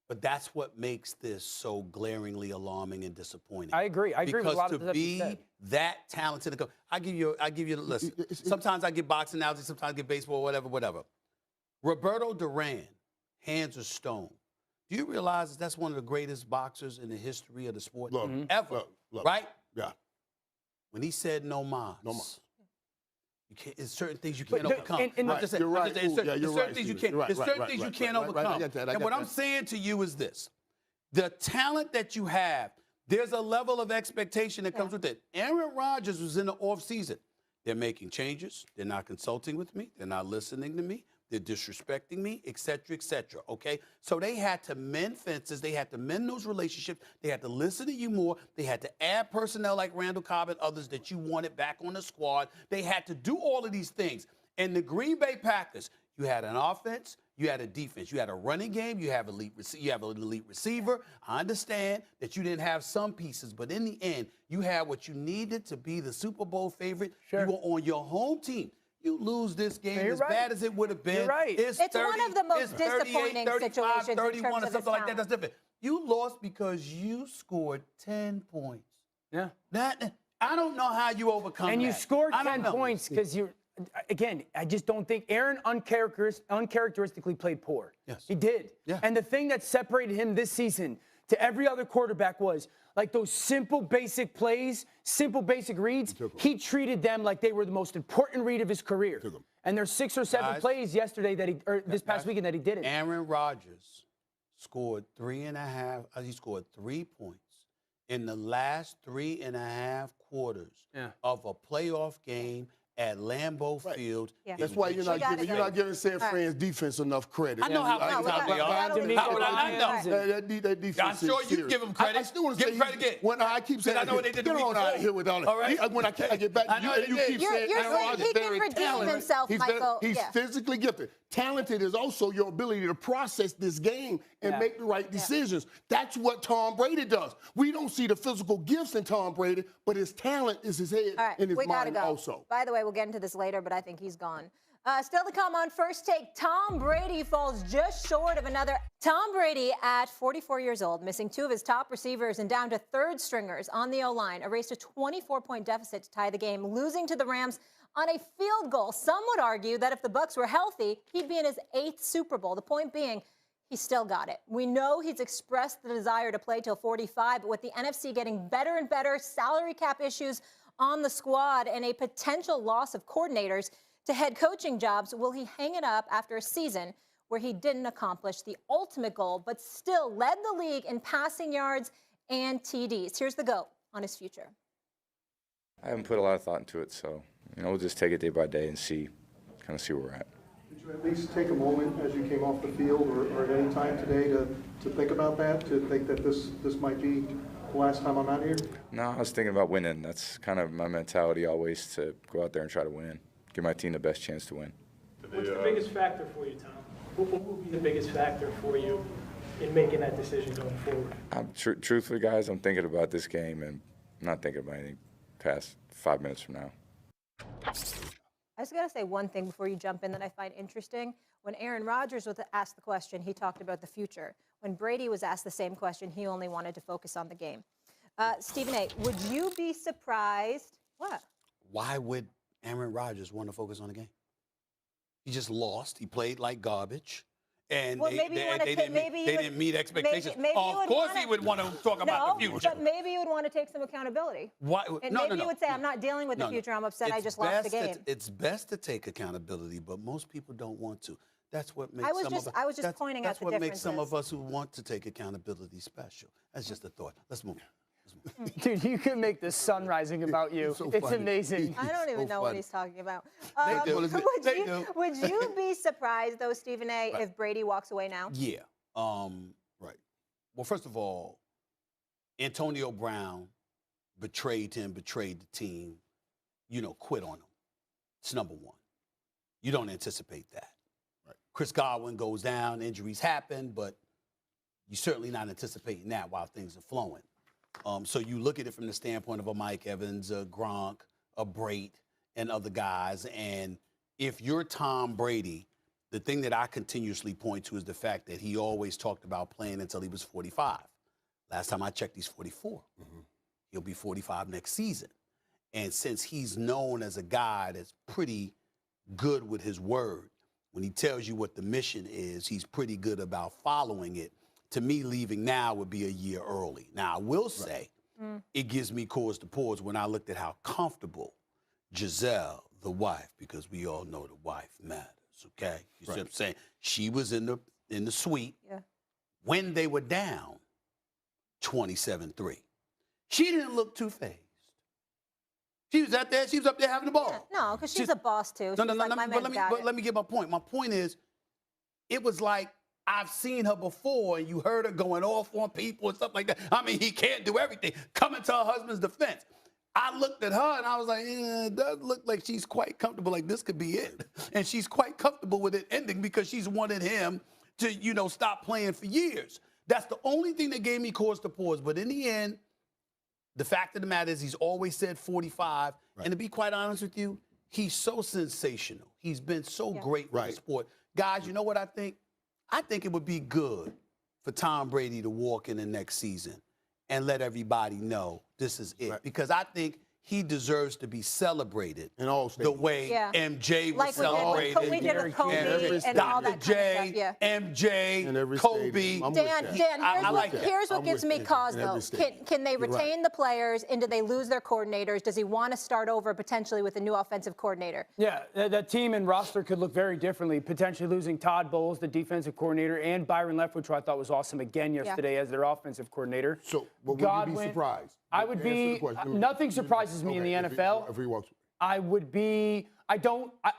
But that's what makes this so glaringly alarming and disappointing. I agree. I agree with a lot of stuff you said. Because to be that talented, I give you the list. Sometimes I get boxing analogies, sometimes I get baseball, whatever. Roberto Duran, hands of stone. Do you realize that's one of the greatest boxers in the history of the sport ever? Right? Yeah. When he said no mas. No mas. There's certain things you can't overcome. You're right. There's certain things you can't. There's certain things you can't overcome. And what I'm saying to you is this: the talent that you have, there's a level of expectation that comes with it. Aaron Rodgers was in the offseason. They're making changes. They're not consulting with me. They're not listening to me. They're disrespecting me, et cetera, okay? So they had to mend fences. They had to mend those relationships. They had to listen to you more. They had to add personnel like Randall Cobb and others that you wanted back on the squad. They had to do all of these things. And the Green Bay Packers, you had an offense, you had a defense, you had a running game, you have an elite receiver. I understand that you didn't have some pieces, but in the end, you had what you needed to be the Super Bowl favorite. Sure. You were on your home team. You lose this game You're as right. bad as it would have been. You're right. It's one of the most disappointing 35, situations in 31 terms or of something like that. talent. That's different. You lost because you scored 10 points. Yeah. I don't know how you overcome that. And you scored I don't 10 know. points because you're, again, I just don't think Aaron uncharacteristically played poor. Yes. He did. Yeah. And the thing that separated him this season to every other quarterback was like those simple, basic plays, simple, basic reads. He treated them like they were the most important read of his career. And there's 6 or 7 plays yesterday this past weekend that he didn't. Aaron Rodgers scored 3.5. He scored 3 points in the last 3.5 quarters of a playoff game at Lambeau Field. Yeah. That's why you're not giving San Fran's defense enough credit. I know how they are. That defense. I'm sure you give them credit. I still want to say credit again. When I keep saying, I know what they did the get week on out before. here with all that. All right. When I get back, you keep saying You're Aaron saying Rodgers he can very redeem talented. himself, Michael. He's physically gifted. Talented is also your ability to process this game and make the right decisions. That's what Tom Brady does. We don't see the physical gifts in Tom Brady, but his talent is his head and his mind also. By the way, we'll get into this later, but I think he's gone. Still to come on First Take, Tom Brady falls just short of another. Tom Brady, at 44 years old, missing 2 of his top receivers and down to third stringers on the O-line, erased a 24-point deficit to tie the game, losing to the Rams on a field goal. Some would argue that if the Bucs were healthy, he'd be in his 8th Super Bowl. The point being, he still got it. We know he's expressed the desire to play till 45, but with the NFC getting better and better, salary cap issues on the squad, and a potential loss of coordinators to head coaching jobs, will he hang it up after a season where he didn't accomplish the ultimate goal, but still led the league in passing yards and TDs? Here's the GOAT on his future. I haven't put a lot of thought into it, so we'll just take it day by day and kind of see where we're at. Did you at least take a moment as you came off the field or at any time today to think about that, to think that this might be the last time I'm out here? No, I was thinking about winning. That's kind of my mentality always, to go out there and try to win, give my team the best chance to win. What's the biggest factor for you, Tom? What will be the biggest factor for you in making that decision going forward? Truthfully, guys, I'm thinking about this game, and I'm not thinking about anything past 5 minutes from now. I just got to say one thing before you jump in that I find interesting. When Aaron Rodgers was asked the question, he talked about the future. When Brady was asked the same question, he only wanted to focus on the game. Stephen A., would you be surprised? What? Why would Aaron Rodgers want to focus on the game? He just lost. He played like garbage. And Well, they maybe didn't meet expectations. maybe you Of would course wanna- he would want to talk about the future. But maybe you would want to take some accountability. Why? And No, maybe you would say, I'm not dealing with the No, no. future. I'm upset. I It's just lost the best game. It's best to take accountability, but most people don't want to. That's what makes I was some just- of us, I was just pointing out that's the what makes some differences. of us who want to take accountability special. That's just a thought. Let's move. Dude, you could make the sun rising about you. So It's funny. amazing. I don't even so know what funny. he's talking about. They do. Would you be surprised, though, Stephen A., if Brady walks away now? Yeah. Right. Well, first of all, Antonio Brown betrayed him, betrayed the team, quit on him. It's number one. You don't anticipate that. Right. Chris Godwin goes down, injuries happen, but you're certainly not anticipating that while things are flowing. So you look at it from the standpoint of a Mike Evans, a Gronk, a Brate, and other guys. And if you're Tom Brady, the thing that I continuously point to is the fact that he always talked about playing until he was 45. Last time I checked, he's 44. He'll be 45 next season. And since he's known as a guy that's pretty good with his word, when he tells you what the mission is, he's pretty good about following it. To me, leaving now would be a year early. Now, I will say it gives me cause to pause when I looked at how comfortable Giselle, the wife, because we all know the wife matters, okay? You see what I'm saying? She was in the suite when they were down 27-3. She didn't look too phased. She was up there having the ball. No, because she's a boss too. No, let me get my point. My point is, it was like I've seen her before, and you heard her going off on people and stuff like that. I mean, he can't do everything. Coming to her husband's defense. I looked at her and I was like, it does look like she's quite comfortable. Like this could be it. And she's quite comfortable with it ending because she's wanted him to, stop playing for years. That's the only thing that gave me cause to pause. But in the end, the fact of the matter is he's always said 45. Right. And to be quite honest with you, he's so sensational. He's been so great with the sport. Guys, you know what I think? I think it would be good for Tom Brady to walk in the next season and let everybody know this is it. Right. Because I think he deserves to be celebrated in all the way MJ was celebrated. Like we did with Kobe and all that Dr. kind of stuff. MJ, Kobe. Dan, here's what gives me cause, though. Can they retain the players, and do they lose their coordinators? Does he want to start over potentially with a new offensive coordinator? Yeah, that team and roster could look very differently, potentially losing Todd Bowles, the defensive coordinator, and Byron Leftwich, who I thought was awesome again yesterday as their offensive coordinator. So, would you be surprised? I would be. Nothing surprises me in the NFL. If he walks. I would be. I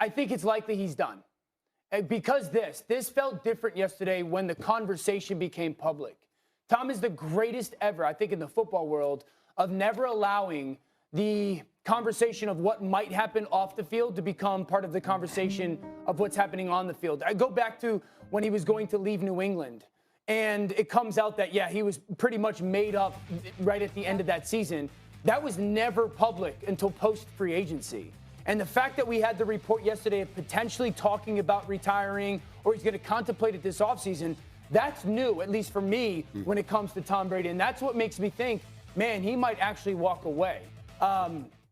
think it's likely he's done. Because this felt different yesterday when the conversation became public. Tom is the greatest ever, I think, in the football world of never allowing the conversation of what might happen off the field to become part of the conversation of what's happening on the field. I go back to when he was going to leave New England. And it comes out that, he was pretty much made up right at the end of that season. That was never public until post-free agency. And the fact that we had the report yesterday of potentially talking about retiring or he's going to contemplate it this offseason, that's new, at least for me, when it comes to Tom Brady. And that's what makes me think, man, he might actually walk away.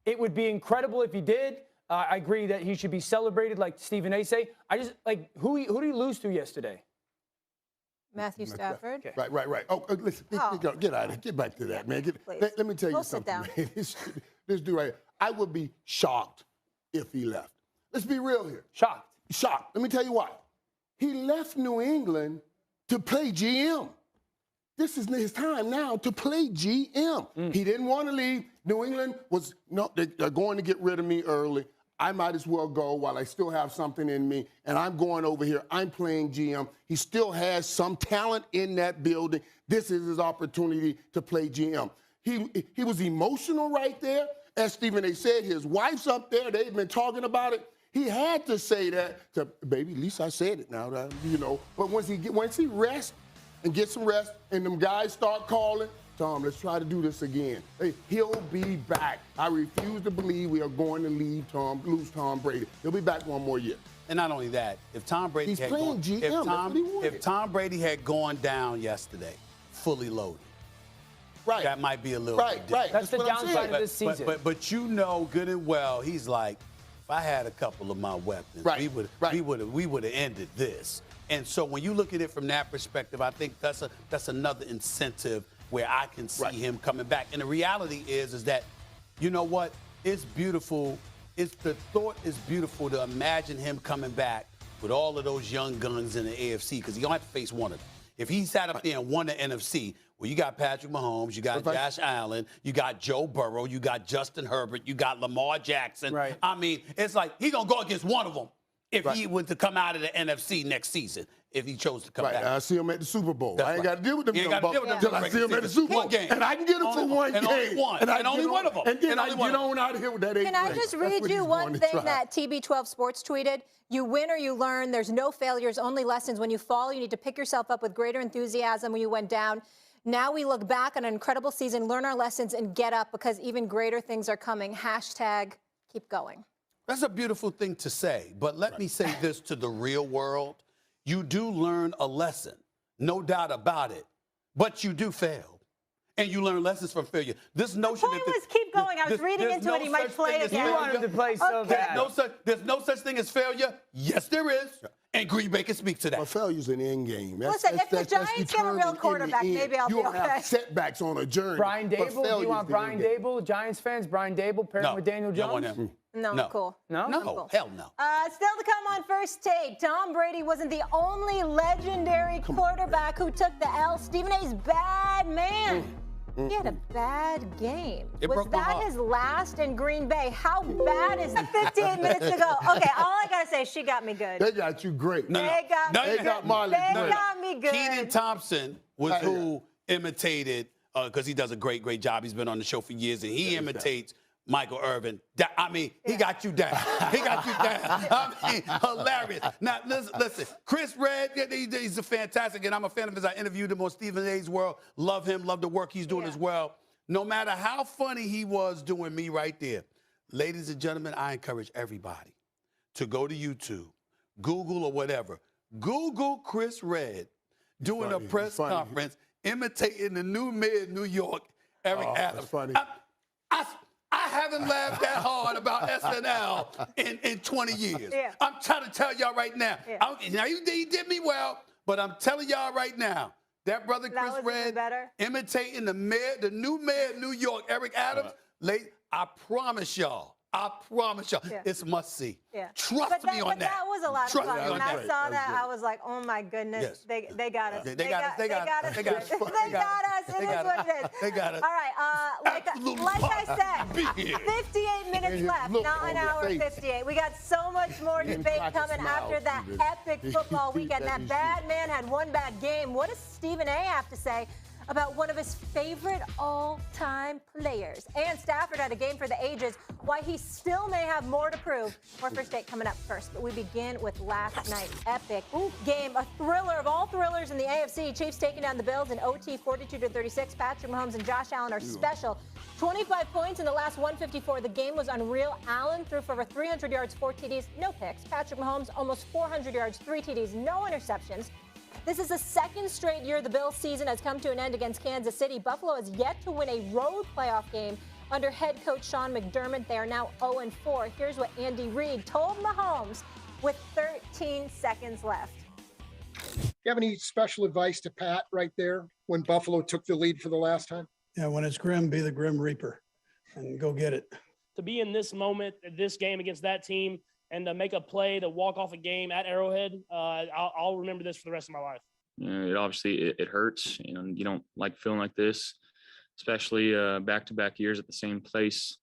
It would be incredible if he did. I agree that he should be celebrated like Stephen A. say. Who did he lose to yesterday? Matthew Stafford. Okay. Right. Oh, listen, get out of here. Get back to that, man. Let me tell you something, man. This dude right here, I would be shocked if he left. Let's be real here. Shocked. Let me tell you why. He left New England to play GM. This is his time now to play GM. He didn't want to leave. New England was, they're going to get rid of me early. I might as well go while I still have something in me, and I'm going over here. I'm playing GM. He still has some talent in that building. This is his opportunity to play GM. He was emotional right there. As Stephen A. said, his wife's up there. They've been talking about it. He had to say that to, baby, at least I said it now, But once he rests and gets some rest and them guys start calling, Tom, let's try to do this again. Hey, he'll be back. I refuse to believe we are going to lose Tom Brady. He'll be back one more year. And not only that, if Tom Brady if Tom Brady had gone down yesterday, fully loaded, that might be a little bit different. That's the downside of this season. But you know good and well, he's like, if I had a couple of my weapons, we would have ended this. And so when you look at it from that perspective, I think that's another incentive where I can see him coming back. And the reality is that, you know what? It's beautiful. The thought is beautiful to imagine him coming back with all of those young guns in the AFC, because he's going to have to face one of them. If he sat up there and won the NFC, well, you got Patrick Mahomes, you got Josh Allen, you got Joe Burrow, you got Justin Herbert, you got Lamar Jackson. Right. I mean, it's like he's going to go against one of them if he were to come out of the NFC next season. If he chose to come back. I see him at the Super Bowl. I ain't got to deal with them until I see him at the Super Bowl. And I can get him for one game. And only one of them. And then I get on out of here with that 8th. Can I just read you one thing that TB12 Sports tweeted? You win or you learn. There's no failures, only lessons. When you fall, you need to pick yourself up with greater enthusiasm when you went down. Now we look back on an incredible season, learn our lessons, and get up because even greater things are coming. # keep going. That's a beautiful thing to say. But let me say this to the real world. You do learn a lesson, no doubt about it, but you do fail. And you learn lessons from failure. This notion the point was keep going. I was reading into it. He might play again. You wanted to play so bad. There's no such thing as failure. Yes, there is. And Green Bay can speak to that. Well, failure's an end game. Listen, if the Giants get a real quarterback, maybe I'll be okay. You have setbacks on a journey. Brian Dable, do you want Brian Dable? Giants fans, Brian Dable pairing with Daniel Jones? No, cool. No? Cool. Hell no. Still to come on First Take, Tom Brady wasn't the only legendary quarterback who took the L. Stephen A's bad man. He had a bad game. It Was broke my that heart. his last in Green Bay? How bad is 58 minutes to go? Okay, all I gotta say, she got me good. They got you great. They got me good. They got me good. Keenan Thompson was who imitated, because he does a great, great job. He's been on the show for years, and he imitates Michael Irvin. I mean, he got you down. He got you down. I mean, hilarious. Now, listen. Chris Redd, he's a fantastic, and I'm a fan of his. I interviewed him on Stephen A's World. Love him. Love the work he's doing as well. No matter how funny he was doing me right there, ladies and gentlemen, I encourage everybody to go to YouTube, Google or whatever. Google Chris Redd doing a press conference imitating the new mayor of New York, Eric Adams. Funny. I haven't laughed that hard about SNL in 20 years. Yeah. I'm trying to tell y'all right now. Yeah. Now, he did me well, but I'm telling y'all right now, that brother Chris Redd imitating the new mayor of New York, Eric Adams, I promise y'all, it's must see. Yeah. Trust me on that. That was a lot of fun. When I saw that, I was like, oh my goodness, they got us. They got us. They got us. It is what it is. They got us. All right, like I said, 58 minutes left, not an hour 58. We got so much more debate coming after that epic football weekend. That bad man had one bad game. What does Stephen A have to say about one of his favorite all-time players? And Stafford had a game for the ages, why he still may have more to prove. More First Take coming up first, but we begin with last night's epic game, a thriller of all thrillers in the AFC. Chiefs taking down the Bills in OT 42-36. Patrick Mahomes and Josh Allen are special. 25 points in the last 154. The game was unreal. Allen threw for over 300 yards, 4 TDs, no picks. Patrick Mahomes almost 400 yards, 3 TDs, no interceptions. This is the second straight year the Bills season has come to an end against Kansas City. Buffalo has yet to win a road playoff game under head coach Sean McDermott. They are now 0-4. Here's what Andy Reid told Mahomes with 13 seconds left. Do you have any special advice to Pat right there when Buffalo took the lead for the last time? Yeah, when it's grim, be the Grim Reaper and go get it. To be in this moment, this game against that team, and to make a play, to walk off a game at Arrowhead, I'll remember this for the rest of my life. It obviously hurts. You don't like feeling like this, especially back-to-back years at the same place.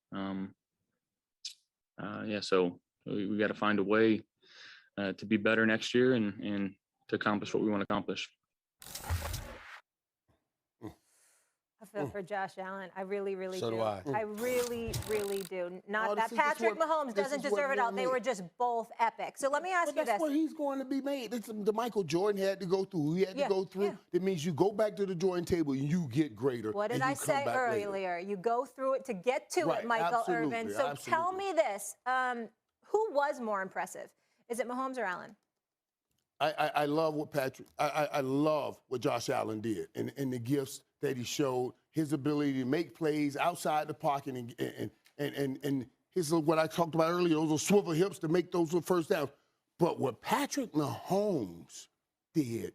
So we got to find a way to be better next year and to accomplish what we want to accomplish. I feel for Josh Allen. I really, really do. So do I. I really, really do. Not that Patrick Mahomes doesn't deserve it all. They were just both epic. So let me ask you this. That's what he's going to be made. It's the Michael Jordan had to go through. He had to go through. It means you go back to the drawing table and you get greater. What did I say earlier? You go through it to get to it, Michael Irvin. So tell me this. Who was more impressive? Is it Mahomes or Allen? I love what I love what Josh Allen did and the gifts that he showed, his ability to make plays outside the pocket and his, what I talked about earlier, those little swivel hips to make those first downs. But what Patrick Mahomes did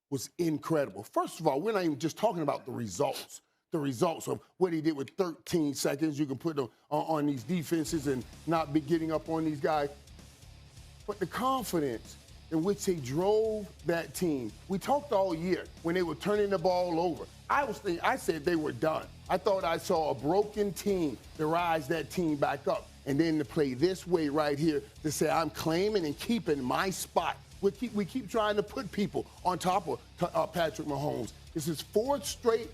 was incredible. First of all, we're not even just talking about the results of what he did with 13 seconds. You can put on these defenses and not be getting up on these guys. But the confidence in which they drove that team. We talked all year when they were turning the ball over. I said they were done. I thought I saw a broken team to rise that team back up. And then to play this way right here to say I'm claiming and keeping my spot. We keep trying to put people on top of Patrick Mahomes. This is 4th straight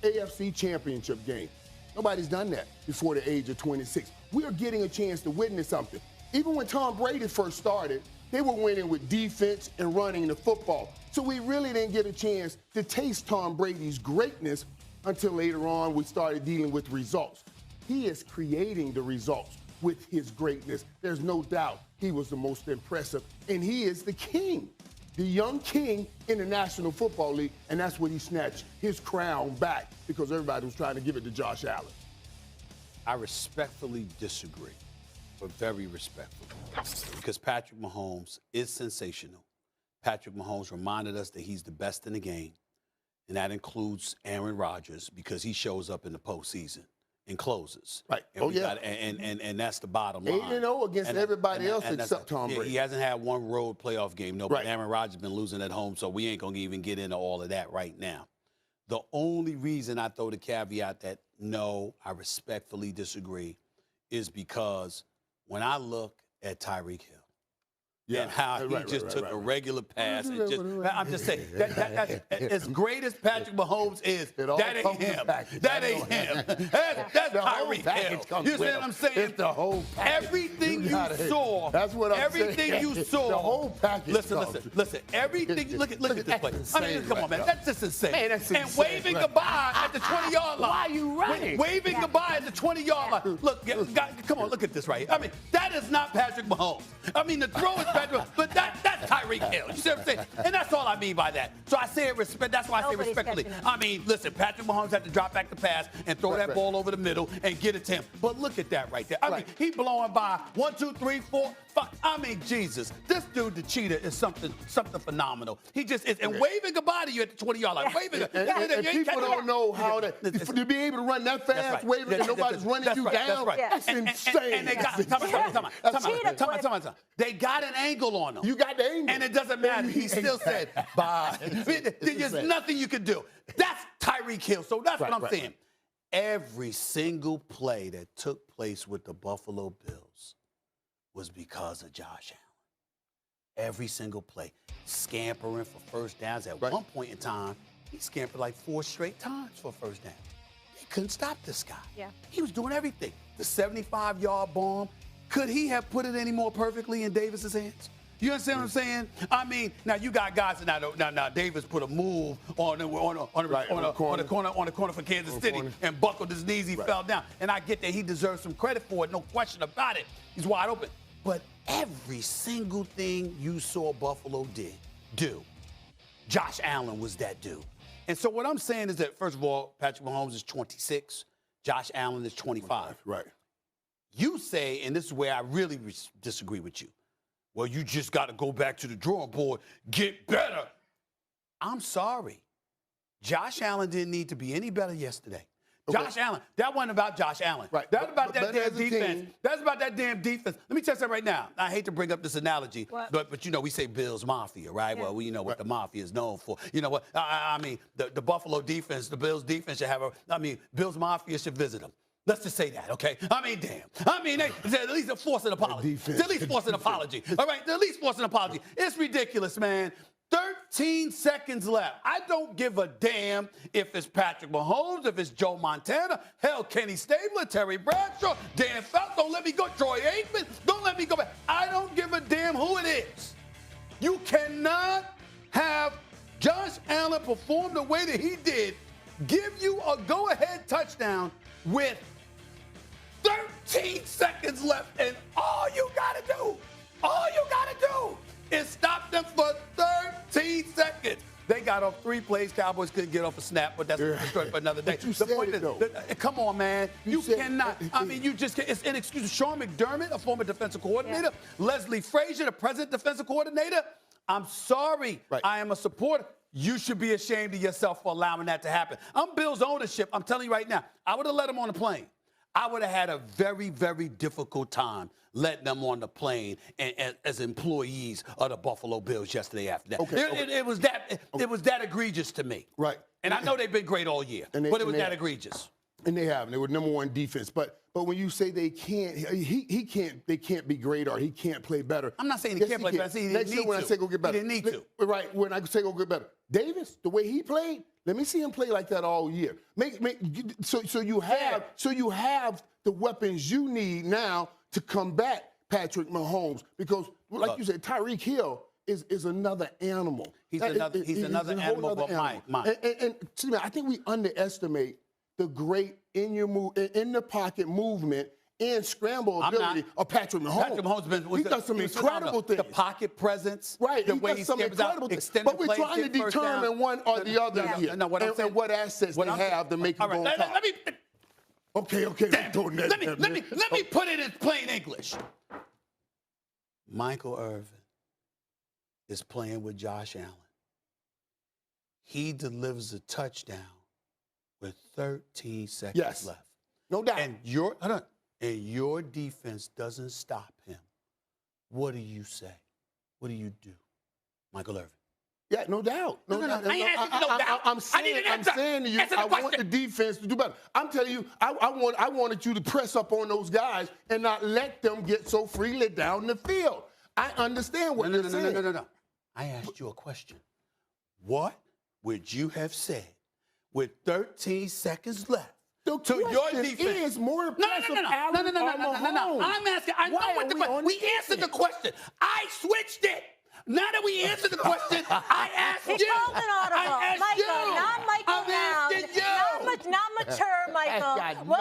AFC championship game. Nobody's done that before the age of 26. We are getting a chance to witness something. Even when Tom Brady first started, they were winning with defense and running the football. So we really didn't get a chance to taste Tom Brady's greatness until later on we started dealing with results. He is creating the results with his greatness. There's no doubt he was the most impressive, and he is the king, the young king in the National Football League, and that's what he snatched his crown back because everybody was trying to give it to Josh Allen. I respectfully disagree, but very respectful, because Patrick Mahomes is sensational. Patrick Mahomes reminded us that he's the best in the game, and that includes Aaron Rodgers because he shows up in the postseason and closes. Right. And and that's the bottom line. 8-0 against everybody else except Tom Brady. He hasn't had one road playoff game. No, but Aaron Rodgers has been losing at home, so we ain't going to even get into all of that right now. The only reason I throw the caveat that no, I respectfully disagree, is because when I look at Tyreek Hill, and how he just took a regular pass. And just, I'm just saying, as great as Patrick Mahomes is, that ain't him. That ain't him. That's Tyreek Hill. You see what I'm saying? It's the whole package. Everything you saw. That's what I'm saying. Everything you saw. The whole package. Listen. Everything. Look at this play. I mean, come on, man. That's just insane. Hey, that's insane. And waving goodbye at the 20-yard line. Why are you running? Waving goodbye at the 20-yard line. Look, come on, look at this right here. I mean, that is not Patrick Mahomes. I mean, the throw is Patrick, but that's Tyreek Hill. You see what I'm saying? And that's all I mean by that. So I say it respect. That's why I say respectfully. I mean, listen, Patrick Mahomes had to drop back the pass and throw that ball over the middle and get it to him. But look at that right there. I mean, he blowing by 1, 2, 3, 4. Fuck. I mean, Jesus. This dude, the cheetah, is something phenomenal. He just is. And waving goodbye to you at the 20-yard line. Waving. And people don't know how to be able to run that fast, waving, and nobody's running you down. That's insane. And they got, they got an angle on him. You got the angle. And it doesn't matter. He still said, bye. There's nothing you can do. That's Tyreek Hill. So that's what I'm saying. Every single play that took place with the Buffalo Bills was because of Josh Allen. Every single play. Scampering for first downs. At one point in time, he scampered like 4 straight times for first down. They couldn't stop this guy. Yeah. He was doing everything. The 75-yard bomb. Could he have put it any more perfectly in Davis's hands? You understand what I'm saying? I mean, now you got guys that now Davis put a move on the corner for Kansas City and buckled his knees. He fell down, and I get that he deserves some credit for it, no question about it. He's wide open. But every single thing you saw Buffalo do, Josh Allen was that dude. And so what I'm saying is that, first of all, Patrick Mahomes is 26, Josh Allen is 25. Right. You say, and this is where I really disagree with you, well, you just got to go back to the drawing board, get better. I'm sorry. Josh Allen didn't need to be any better yesterday. Josh Allen, that wasn't about Josh Allen. Right. That was about that damn defense. That's about that damn defense. Let me tell you something right now. I hate to bring up this analogy, but you know, we say Bills Mafia, right? Yeah. Well, we know what the Mafia is known for. You know what? I mean, the Buffalo defense, the Bills defense should have Bills Mafia should visit them. Let's just say that, okay? I mean, damn. I mean, they at least force an apology. At least force an apology. All right, at least force an apology. It's ridiculous, man. 13 seconds left. I don't give a damn if it's Patrick Mahomes, if it's Joe Montana, hell, Kenny Stabler, Terry Bradshaw, Dan Felt, don't let me go, Troy Aikman, don't let me go back. I don't give a damn who it is. You cannot have Josh Allen perform the way that he did, give you a go-ahead touchdown with 13 seconds left, and all you gotta do is stop them for 13 seconds. They got off 3 plays. Cowboys couldn't get off a snap, but that's a story for another day. The point is, come on, man. You cannot. I mean, you just can't. It's inexcusable. Sean McDermott, a former defensive coordinator. Leslie Frazier, the present defensive coordinator. I'm sorry. I am a supporter. You should be ashamed of yourself for allowing that to happen. I'm Bill's ownership. I'm telling you right now, I would have let him on the plane. I would have had a very, very difficult time letting them on the plane and as employees of the Buffalo Bills yesterday after that. It was that egregious to me. Right. And I know they've been great all year, but it was that egregious. And they have. They were #1 defense. But when you say they can't, they can't be great or he can't play better. I'm not saying he can't play better. I say he didn't need to. When I say go get better. He didn't need to. Right. When I say go get better. Davis, the way he played, let me see him play like that all year. So you have the weapons you need now to combat Patrick Mahomes because, like you said, Tyreek Hill is another animal. He's another animal, but mine. And I think we underestimate the great in the pocket movement and scramble ability of Patrick Mahomes. Patrick Mahomes he does some incredible things. The pocket presence, right? The he way does some incredible things. But we're trying to determine one or the other here, and what assets they have to make you go on top. Okay. Let me put it in plain English. Michael Irvin is playing with Josh Allen. He delivers a touchdown with 13 seconds left. No doubt. And your defense doesn't stop him. What do you say? What do you do? Michael Irvin. Yeah, no doubt. No. I ain't asking you no doubt. I'm I need an answer. saying to you, Answer the I want question. the defense to do better. I'm telling you, I wanted you to press up on those guys and not let them get so freely down the field. I understand what you're saying. No. I asked you a question. What would you have said with 13 seconds left? To your defense. Is more impressive. No. I'm asking. I know what the question. We answered the question. I switched it. Now that we answered the question, I asked you. He called an audible. I asked Michael, you. not Michael I'm asking you. Not mature, Michael.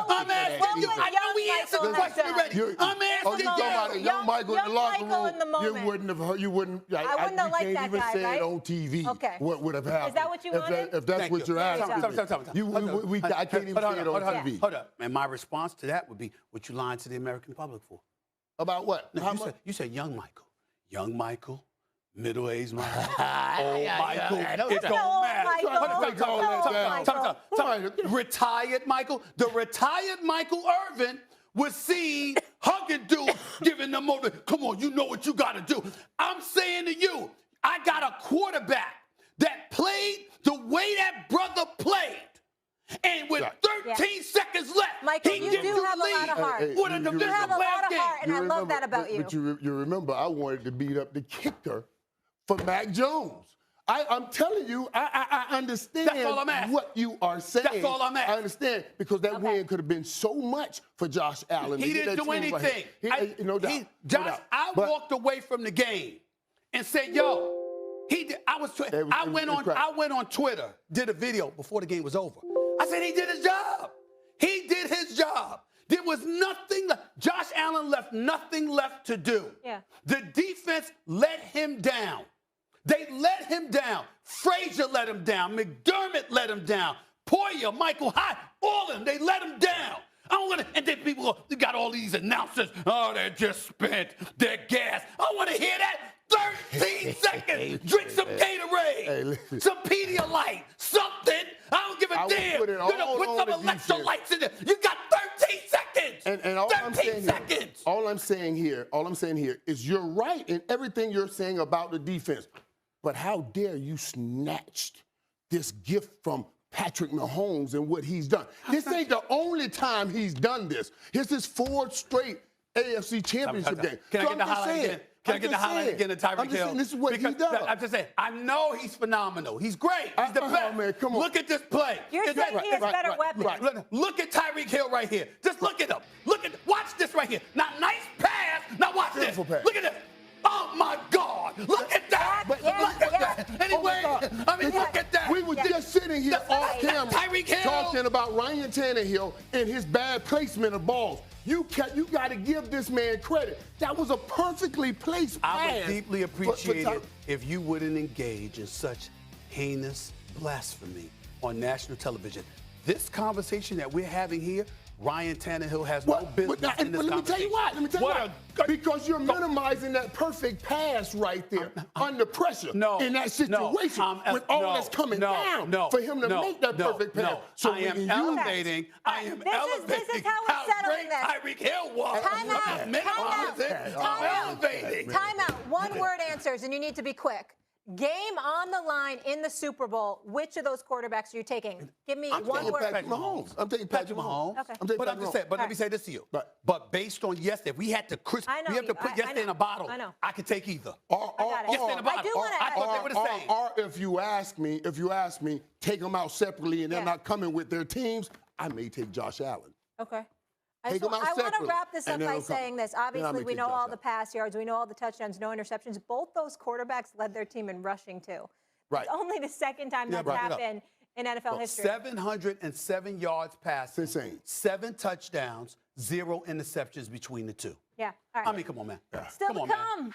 I'm asking you. I know we answered the question already. I'm asking you. About young Michael in the locker room. You wouldn't have heard. You wouldn't. I wouldn't have liked that even guy, say right? it on TV. Okay. What would have happened? Is that what you wanted? If that's what you're asking. I can't even say it on TV. Hold up. And my response to that would be, what you lying to the American public for? About what? You said young Michael. Young Michael. Middle-aged Michael, old Michael, it don't matter. Retired Michael, the retired Michael Irvin was seen hugging dudes, giving them motor. Come on, you know what you got to do. I'm saying to you, I got a quarterback that played the way that brother played. And with 13 seconds left, Michael, he you gives do you have the a lot of heart. lead. You have a lot of heart, and I love that about you. But you remember, I wanted to beat up the kicker for Mac Jones. I'm telling you, I understand what you are saying. That's all I'm asking. I understand, because that win could have been so much for Josh Allen. He didn't do anything. No doubt. I walked away from the game and said, yo, I went on Twitter, did a video before the game was over. I said he did his job. He did his job. There was nothing left. Josh Allen left nothing left to do. Yeah. The defense let him down. They let him down. Frazier let him down. McDermott let him down. Poyer, Michael Hyde, all of them, they let him down. And then people go, you got all these announcers. Oh, they're just spent. They're gas. I want to hear that. 13 seconds. Drink some Gatorade, some Pedialyte, something. I don't give a damn. Put some electrolytes in there. You got 13 seconds. And all I'm saying here is you're right in everything you're saying about the defense. But how dare you snatched this gift from Patrick Mahomes and what he's done? This ain't the only time he's done this. It's his fourth straight AFC Championship game. Can I get the highlight again? Can I get the highlight again of Tyreek Hill? This is what he does. I'm just saying, I know he's phenomenal. He's great. He's the best. Man, come on. Look at this play. You're saying he has better weapons. Look at Tyreek Hill right here. Just look at him. Watch this right here. Now, nice pass. Now watch this. Look at this. Oh, my God. Look at that. Look at that. Anyway, look at that. We were just sitting here off camera talking about Ryan Tannehill and his bad placement of balls. You got to give this man credit. That was a perfectly placed pass. I would deeply appreciate it if you wouldn't engage in such heinous blasphemy on national television. This conversation that we're having here, Ryan Tannehill has no business in this conversation. Let me tell you why. Because you're minimizing that perfect pass right there under pressure in that situation with all that's coming down for him to make that perfect pass. So I am elevating. This is how we're settling this. Tyreek Hill was. I'm elevating. Time out. One-word answers, and you need to be quick. Game on the line in the Super Bowl. Which of those quarterbacks are you taking? Give me one word. I'm taking Patrick Mahomes. Okay. But let me say this to you. But based on yesterday, we have to put yesterday in a bottle. I know. I could take either. Yesterday in a bottle. I thought they were the same. Or if you ask me, take them out separately and they're not coming with their teams, I may take Josh Allen. Okay. I want to wrap this up by saying this. Obviously, we know all the pass yards. We know all the touchdowns, no interceptions. Both those quarterbacks led their team in rushing, too. Right. It's only the second time that's happened in NFL history. 707 yards passing. It's insane. 7 touchdowns, 0 interceptions between the two. Yeah. All right. Come on, man. Still to come.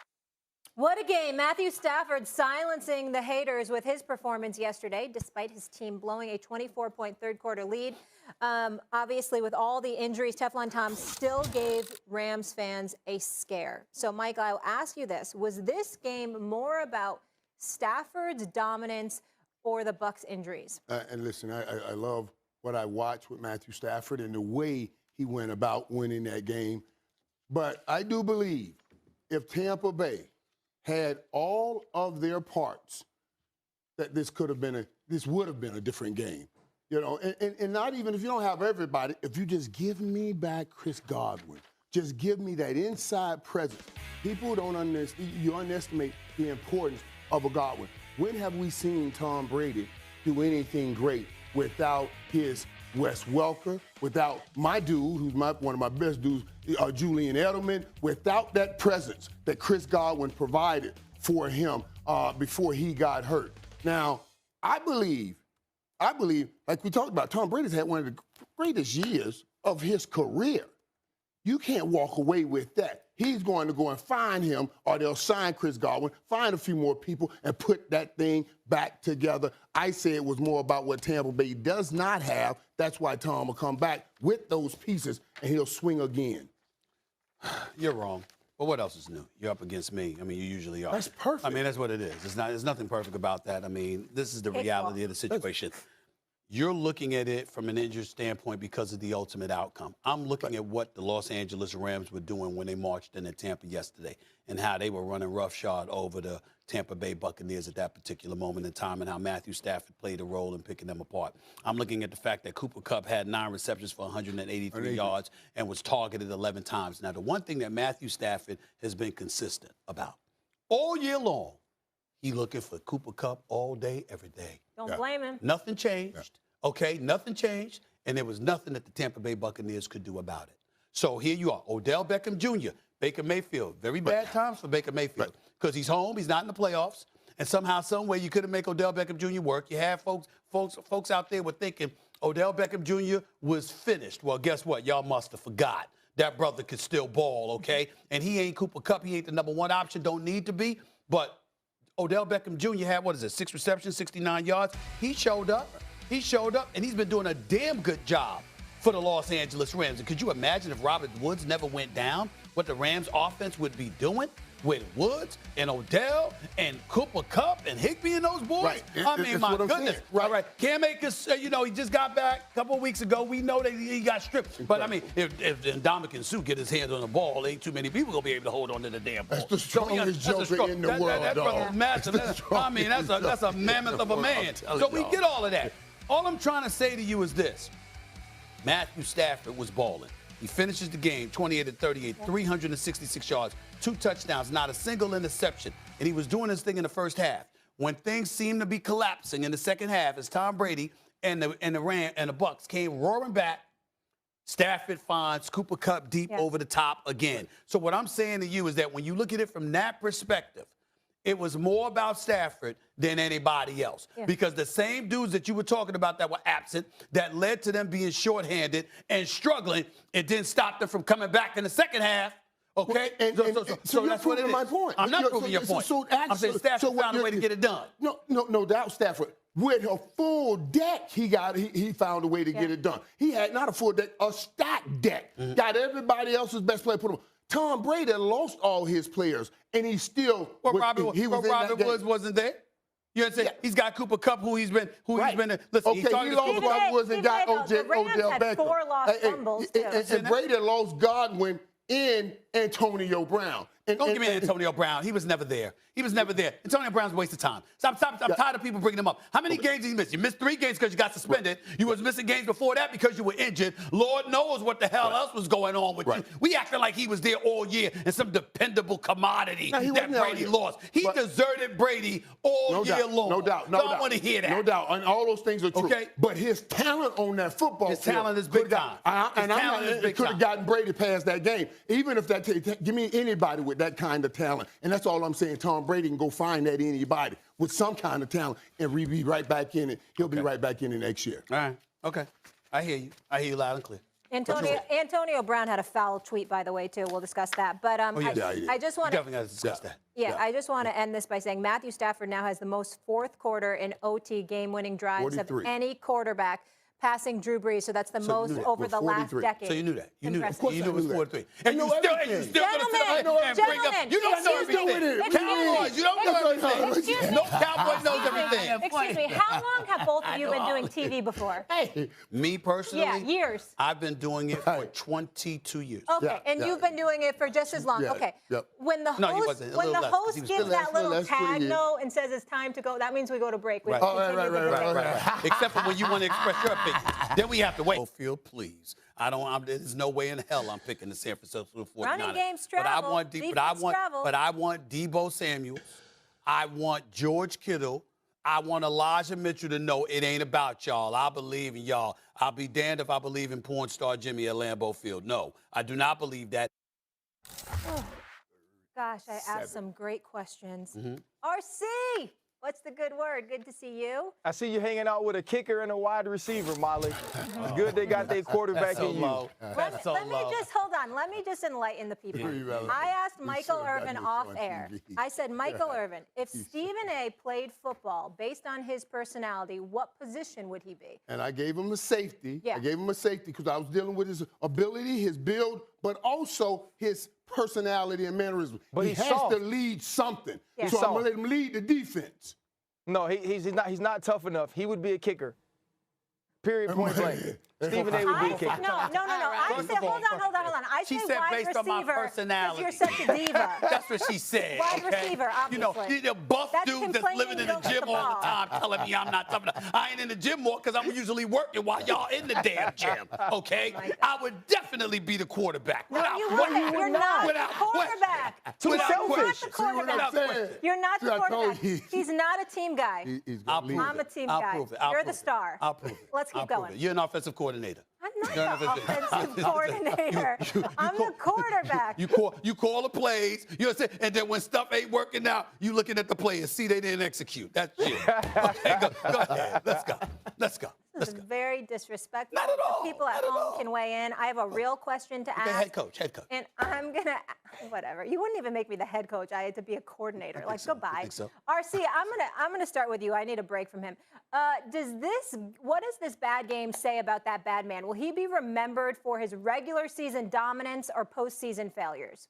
What a game. Matthew Stafford silencing the haters with his performance yesterday, despite his team blowing a 24-point third-quarter lead. Obviously, with all the injuries, Teflon Tom still gave Rams fans a scare. So, Mike, I'll ask you this. Was this game more about Stafford's dominance or the Bucs' injuries? And listen, I love what I watched with Matthew Stafford and the way he went about winning that game. But I do believe if Tampa Bay had all of their parts, that this would have been a different game. You know, and not even if you don't have everybody, if you just give me back Chris Godwin, just give me that inside presence. People don't underestimate the importance of a Godwin. When have we seen Tom Brady do anything great without his Wes Welker, without my dude, who's one of my best dudes, Julian Edelman, without that presence that Chris Godwin provided for him before he got hurt? Now, I believe, like we talked about, Tom Brady's had one of the greatest years of his career. You can't walk away with that. He's going to go and find him, or they'll sign Chris Godwin, find a few more people, and put that thing back together. I say it was more about what Tampa Bay does not have. That's why Tom will come back with those pieces, and he'll swing again. You're wrong. But what else is new? You're up against me. I mean, you usually are. That's perfect. I mean, that's what it is. There's nothing perfect about that. I mean, this is the reality of the situation. You're looking at it from an injured standpoint because of the ultimate outcome. I'm looking at what the Los Angeles Rams were doing when they marched into Tampa yesterday and how they were running roughshod over the Tampa Bay Buccaneers at that particular moment in time and how Matthew Stafford played a role in picking them apart. I'm looking at the fact that Cooper Kupp had 9 receptions for 183 yards and was targeted 11 times. Now, the one thing that Matthew Stafford has been consistent about all year long, he looking for Cooper Kupp all day, every day. Don't blame him. Nothing changed. Okay, nothing changed, and there was nothing that the Tampa Bay Buccaneers could do about it. So here you are, Odell Beckham Jr., Baker Mayfield. Very bad times for Baker Mayfield because he's home, he's not in the playoffs, and somehow, some way, you couldn't make Odell Beckham Jr. work. You have folks out there were thinking Odell Beckham Jr. was finished. Well, guess what? Y'all must have forgot. That brother could still ball, okay? And he ain't Cooper Kupp. He ain't the number one option. Don't need to be, but Odell Beckham Jr. had, 6 receptions, 69 yards. He showed up. And he's been doing a damn good job for the Los Angeles Rams. And could you imagine if Robert Woods never went down, what the Rams offense would be doing with Woods and Odell and Cooper Kupp and Higbee and those boys? Right. I mean, my goodness. Right. All right. Cam Akers, he just got back a couple of weeks ago. We know that he got stripped. But, I mean, if Ndamukong Suh get his hands on the ball, ain't too many people going to be able to hold on to the damn ball. That's the strongest joker in the world, That brother's massive. That's a mammoth of a man. So we get all of that. All I'm trying to say to you is this. Matthew Stafford was balling. He finishes the game 28-38, 366 yards, 2 touchdowns, not a single interception. And he was doing his thing in the first half. When things seemed to be collapsing in the second half, as Tom Brady and the Bucs came roaring back, Stafford finds Cooper Kupp deep over the top again. So what I'm saying to you is that when you look at it from that perspective, it was more about Stafford than anybody else. Because the same dudes that you were talking about that were absent, that led to them being shorthanded and struggling, it didn't stop them from coming back in the second half. Okay? So that's what it is. my point. I'm not proving your point. I'm saying Stafford found a way to get it done. No doubt Stafford. With a full deck, he found a way to get it done. He had not a full deck, a stacked deck. Got everybody else's best player put him. Tom Brady lost all his players, and he still Robert Woods wasn't there. You know what I'm saying? He's got Cooper Kupp, who he's been. Listen, okay, he lost Robert Woods and got Odell Beckham. 4 lost fumbles too. And Brady lost Godwin and Antonio Brown. Don't give me Antonio Brown. He was never there. Antonio Brown's a waste of time. I'm tired of people bringing him up. How many games did he miss? You missed 3 games because you got suspended. You was missing games before that because you were injured. Lord knows what the hell else was going on with you. We acting like he was there all year and some dependable commodity that Brady lost. He deserted Brady all year long. No doubt. I want to hear that. No doubt. And all those things are true. Okay. But his talent on that football field. His talent is big time. It could have gotten Brady past that game. Even if give me anybody with that kind of talent. And that's all I'm saying. Tom Brady can go find that anybody with some kind of talent and be right back in it. He'll be right back in it next year. All right. Okay. I hear you loud and clear. Antonio Brown had a foul tweet, by the way, too. We'll discuss that. But I just want to definitely got to discuss that. Yeah, I just want to end this by saying Matthew Stafford now has the most fourth quarter in OT game-winning drives 43. of any quarterback. passing Drew Brees. So that's the So you most knew that. over Well, the last 43. decade. So you knew that. You knew that. Impressive. You knew it was 43. And know you still everything. gonna sit up and bring up. Gentlemen, You don't know excuse me. everything. Excuse me. Cowboys, you don't know everything. Excuse me. No Cowboy knows Excuse me. everything. Excuse me. How long have both of you been doing TV before? Hey, me personally? Yeah, years. I've been doing it for 22 years. Okay, and you've been doing it for just as long. Yeah, Okay. yep. When the No, he host, wasn't. A when the little less, 'cause host he was gives still that little less, 20 tag years. note and says it's time to go, that means we go to break. We Right. continue with the break. Right. Except for when you want to express your opinion. Then we have to wait. Field, please. There's no way in hell I'm picking the San Francisco 49ers. Running games travel. But I want Deebo Samuel. I want George Kittle. I want Elijah Mitchell to know it ain't about y'all. I believe in y'all. I'll be damned if I believe in porn star Jimmy at Lambeau Field. No, I do not believe that. Gosh, I asked some great questions. RC, what's the good word? Good to see you. I see you hanging out with a kicker and a wide receiver, Molly. It's good they got their quarterback in you. Let me just enlighten the people. I asked Michael Irvin off air. I said, Michael Irvin, if Stephen A. played football based on his personality, what position would he be? And I gave him a safety. Yeah. I gave him a safety because I was dealing with his ability, his build, but also his personality and mannerism. But he he's has soft. to lead something. Yeah. So He's I'm going to soft. let him lead the defense. No, he's not tough enough. He would be a kicker. Period, point blank. Stephen A. would be a kicker. No. I said, hold on. I She say said wide based receiver on my personality. because you're such a diva. That's what she said. Wide okay? receiver, obviously. You know, the buff That's dude that's complaining living in you the don't get gym the all the ball. time telling me I'm not tough enough. I ain't in the gym more because I'm usually working while y'all in the damn gym, okay? I would definitely be the quarterback. No, without you question. wouldn't. You're not the Without quarterback. question. Without You're not question. the quarterback. You're not the quarterback. He's not a team guy. I'm a team guy. Prove it. You're the star. I'll prove it. Let's keep going. You're an offensive coordinator. I'm not the offensive coordinator. I'm the quarterback. You call the plays, you know what I'm saying? And then when stuff ain't working out, you looking at the players, see they didn't execute. That's you. Okay, go ahead. Let's go. This is very disrespectful. Not at all. People at home can weigh in. I have a real question to ask. Head coach. And I'm going to, whatever. You wouldn't even make me the head coach. I had to be a coordinator. Like, goodbye. I think so. RC, I'm gonna start with you. I need a break from him. What does this bad game say about that bad man? Will he be remembered for his regular season dominance or postseason failures?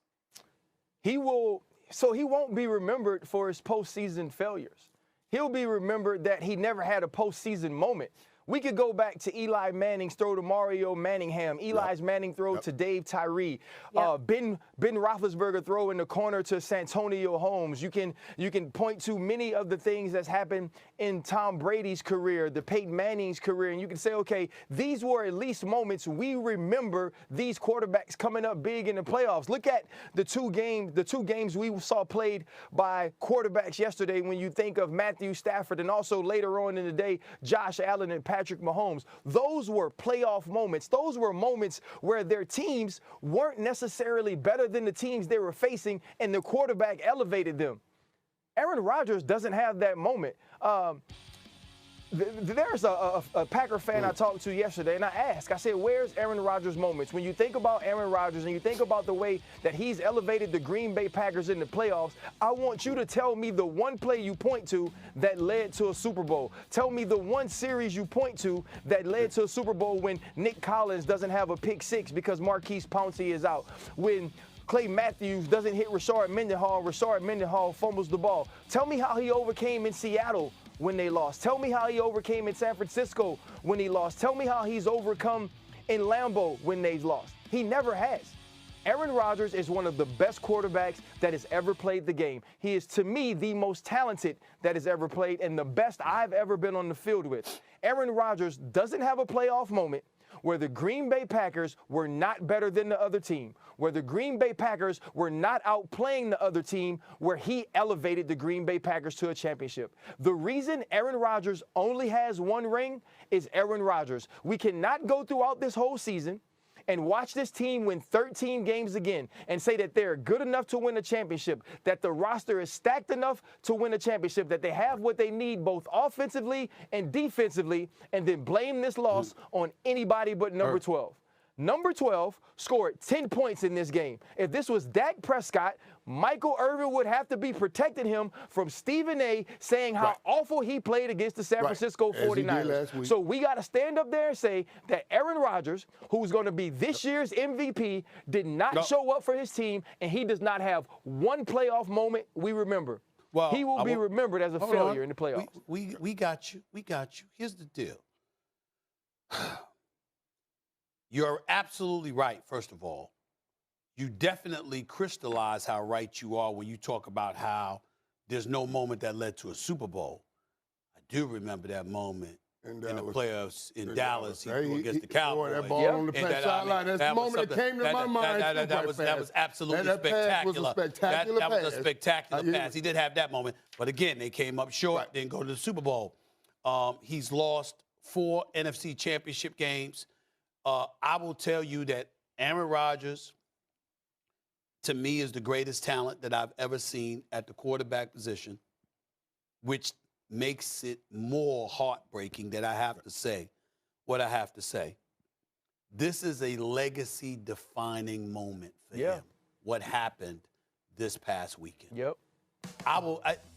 He won't be remembered for his postseason failures. He'll be remembered that he never had a postseason moment. We could go back to Eli Manning's throw to Mario Manningham, Eli's Manning throw to Dave Tyree, Ben Roethlisberger throw in the corner to Santonio Holmes. You can point to many of the things that's happened in Tom Brady's career, the Peyton Manning's career, and you can say, okay, these were at least moments we remember these quarterbacks coming up big in the playoffs. Look at the two games we saw played by quarterbacks yesterday when you think of Matthew Stafford and also later on in the day, Josh Allen and Patrick Mahomes. Those were playoff moments. Those were moments where their teams weren't necessarily better than the teams they were facing, and the quarterback elevated them. Aaron Rodgers doesn't have that moment. There's a Packer fan I talked to yesterday, and I said, where's Aaron Rodgers' moments? When you think about Aaron Rodgers and you think about the way that he's elevated the Green Bay Packers in the playoffs, I want you to tell me the one play you point to that led to a Super Bowl. Tell me the one series you point to that led to a Super Bowl when Nick Collins doesn't have a pick six because Marquise Pouncey is out. When Clay Matthews doesn't hit Rashard Mendenhall fumbles the ball. Tell me how he overcame in Seattle when they lost. Tell me how he overcame in San Francisco when he lost. Tell me how he's overcome in Lambeau when they've lost. He never has. Aaron Rodgers is one of the best quarterbacks that has ever played the game. He is, to me, the most talented that has ever played and the best I've ever been on the field with. Aaron Rodgers doesn't have a playoff moment where the Green Bay Packers were not better than the other team, where the Green Bay Packers were not outplaying the other team, where he elevated the Green Bay Packers to a championship. The reason Aaron Rodgers only has one ring is Aaron Rodgers. We cannot go throughout this whole season and watch this team win 13 games again and say that they're good enough to win a championship, that the roster is stacked enough to win a championship, that they have what they need both offensively and defensively, and then blame this loss on anybody but number 12. number 12, scored 10 points in this game. If this was Dak Prescott, Michael Irvin would have to be protecting him from Stephen A. saying how awful he played against the San Francisco 49ers. So we got to stand up there and say that Aaron Rodgers, who's going to be this year's MVP, did not show up for his team, and he does not have one playoff moment we remember. Well, he will be remembered as a failure in the playoffs. We got you. We got you. Here's the deal. You're absolutely right, first of all. You definitely crystallize how right you are when you talk about how there's no moment that led to a Super Bowl. I do remember that moment in the playoffs in Dallas. He threw against the Cowboys. That ball on the sideline. That's the moment that came to my mind. That was absolutely spectacular. That was a spectacular pass. He did have that moment. But again, they came up short, didn't go to the Super Bowl. He's lost 4 NFC championship games. I will tell you that Aaron Rodgers, to me, is the greatest talent that I've ever seen at the quarterback position, which makes it more heartbreaking that I have to say what I have to say. This is a legacy-defining moment for him, what happened this past weekend.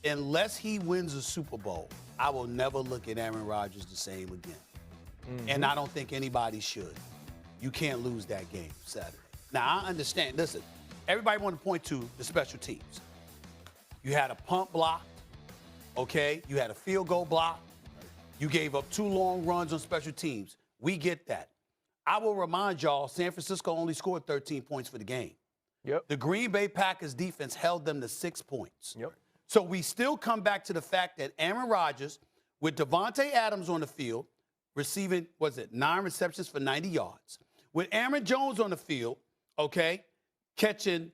Unless he wins a Super Bowl, I will never look at Aaron Rodgers the same again. And I don't think anybody should. You can't lose that game Saturday. Now, I understand. Listen, everybody want to point to the special teams. You had a punt blocked, okay? You had a field goal blocked. You gave up 2 long runs on special teams. We get that. I will remind y'all, San Francisco only scored 13 points for the game. The Green Bay Packers defense held them to 6 points. So we still come back to the fact that Aaron Rodgers, with Devontae Adams on the field, receiving, 9 receptions for 90 yards. With Aaron Jones on the field, okay, catching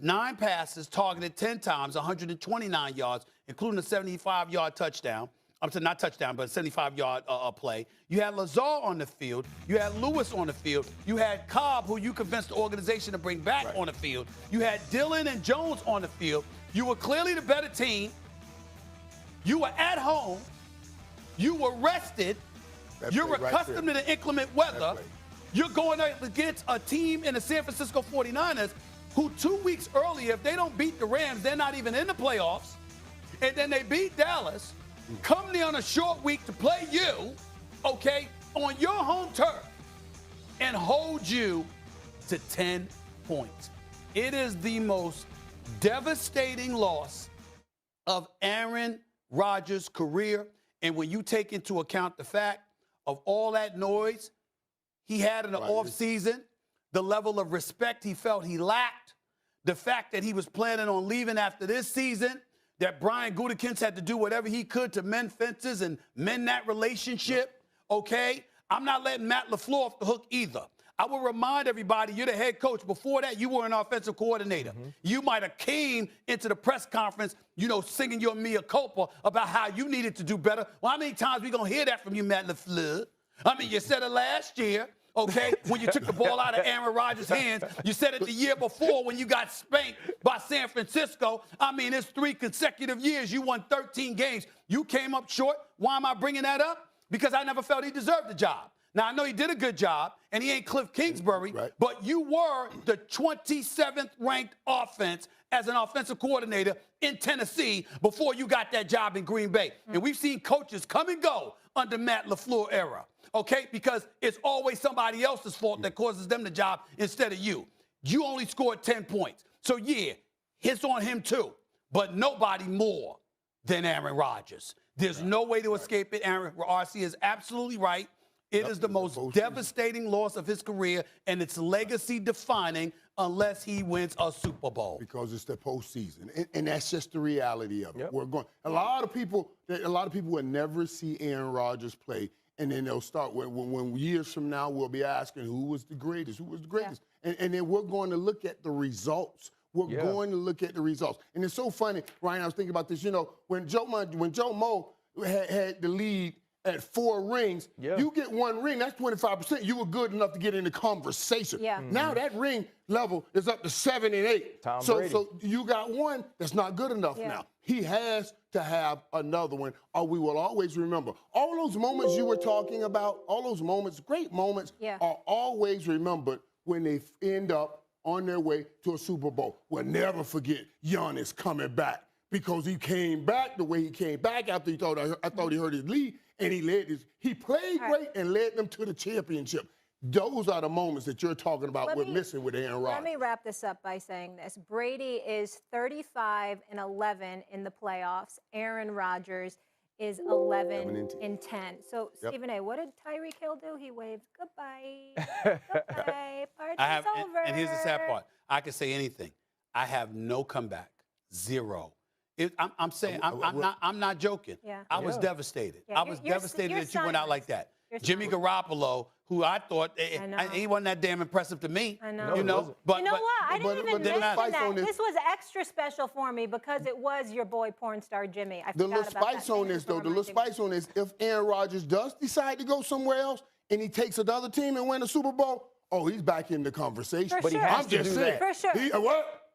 9 passes, targeted 10 times, 129 yards, including a 75-yard touchdown. I'm saying not touchdown, but a 75-yard play. You had Lazar on the field. You had Lewis on the field. You had Cobb, who you convinced the organization to bring back on the field. You had Dillon and Jones on the field. You were clearly the better team. You were at home. You were rested. You're accustomed to the inclement weather. You're going against a team in the San Francisco 49ers who 2 weeks earlier, if they don't beat the Rams, they're not even in the playoffs. And then they beat Dallas, come there on a short week to play you, okay, on your home turf and hold you to 10 points. It is the most devastating loss of Aaron Rodgers' career. And when you take into account the fact of all that noise he had in the offseason, the level of respect he felt he lacked, the fact that he was planning on leaving after this season, that Brian Gutekunst had to do whatever he could to mend fences and mend that relationship, okay? I'm not letting Matt LaFleur off the hook either. I will remind everybody, you're the head coach. Before that, you were an offensive coordinator. You might have came into the press conference, singing your mea culpa about how you needed to do better. Well, how many times we going to hear that from you, Matt LaFleur? I mean, you said it last year, okay, when you took the ball out of Aaron Rodgers' hands. You said it the year before when you got spanked by San Francisco. I mean, it's 3 consecutive years. You won 13 games. You came up short. Why am I bringing that up? Because I never felt he deserved the job. Now, I know he did a good job, and he ain't Cliff Kingsbury, but you were the 27th ranked offense as an offensive coordinator in Tennessee before you got that job in Green Bay. And we've seen coaches come and go under Matt LaFleur era, okay? Because it's always somebody else's fault that causes them the job instead of you. You only scored 10 points. So, yeah, hits on him too, but nobody more than Aaron Rodgers. There's no way to escape it. Aaron RC is absolutely right. It is the most devastating loss of his career, and it's legacy-defining unless he wins a Super Bowl. Because it's the postseason, and that's just the reality of it. We're going. A lot of people will never see Aaron Rodgers play, and then they'll start when years from now we'll be asking who was the greatest, and then we're going to look at the results. We're going to look at the results, and it's so funny, Ryan. I was thinking about this. When Joe Mo had the lead at 4 rings, you get 1 ring, that's 25%. You were good enough to get in the conversation. Now that ring level is up to 7 and 8. So you got 1 that's not good enough now. He has to have another one, or we will always remember. All those moments you were talking about, all those moments, great moments, are always remembered when they end up on their way to a Super Bowl. We'll never forget Giannis coming back because he came back the way he came back after he thought I thought he hurt his lead, and he played great and led them to the championship. Those are the moments that you're talking about we're missing with Aaron Rodgers. Let me wrap this up by saying this. Brady is 35-11 in the playoffs. Aaron Rodgers is 11-10. So, Stephen A., what did Tyreek Hill do? He waved goodbye. Goodbye. Party's over. And here's the sad part. I could say anything. I have no comeback. Zero. I'm saying, I'm not joking. I was devastated. I was devastated that you went out like that. Jimmy Garoppolo, who I thought he wasn't that damn impressive to me. I know. You know, but you know what? I didn't even mention that. This This was extra special for me because it was your boy porn star Jimmy. I the forgot little about spice that. on this, though, the little spice on this, if Aaron Rodgers does decide to go somewhere else and he takes another team and win a Super Bowl, he's back in the conversation. For sure. I'm just saying. For sure.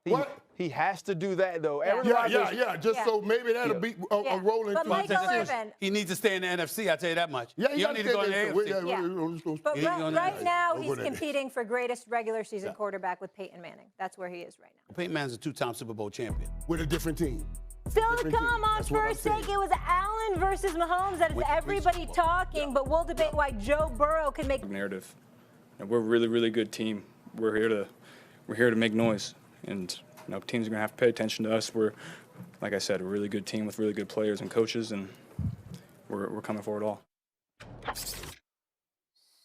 What? He has to do that, though. Aaron Rodgers, just so maybe that'll be a rolling But through. Michael Irvin. He needs to stay in the NFC, I'll tell you that much. Yeah, you don't need to go in the AFC. But right now, he's competing for greatest regular season quarterback with Peyton Manning. That's where he is right now. Peyton Manning's a two-time Super Bowl champion. With a different team. Still to come on First Take, it was Allen versus Mahomes. That is everybody talking, but we'll debate why Joe Burrow can make narrative. And we're a really, really good team. We're here to make noise, and teams are gonna have to pay attention to us. We're, like I said, a really good team with really good players and coaches, and we're coming for it all.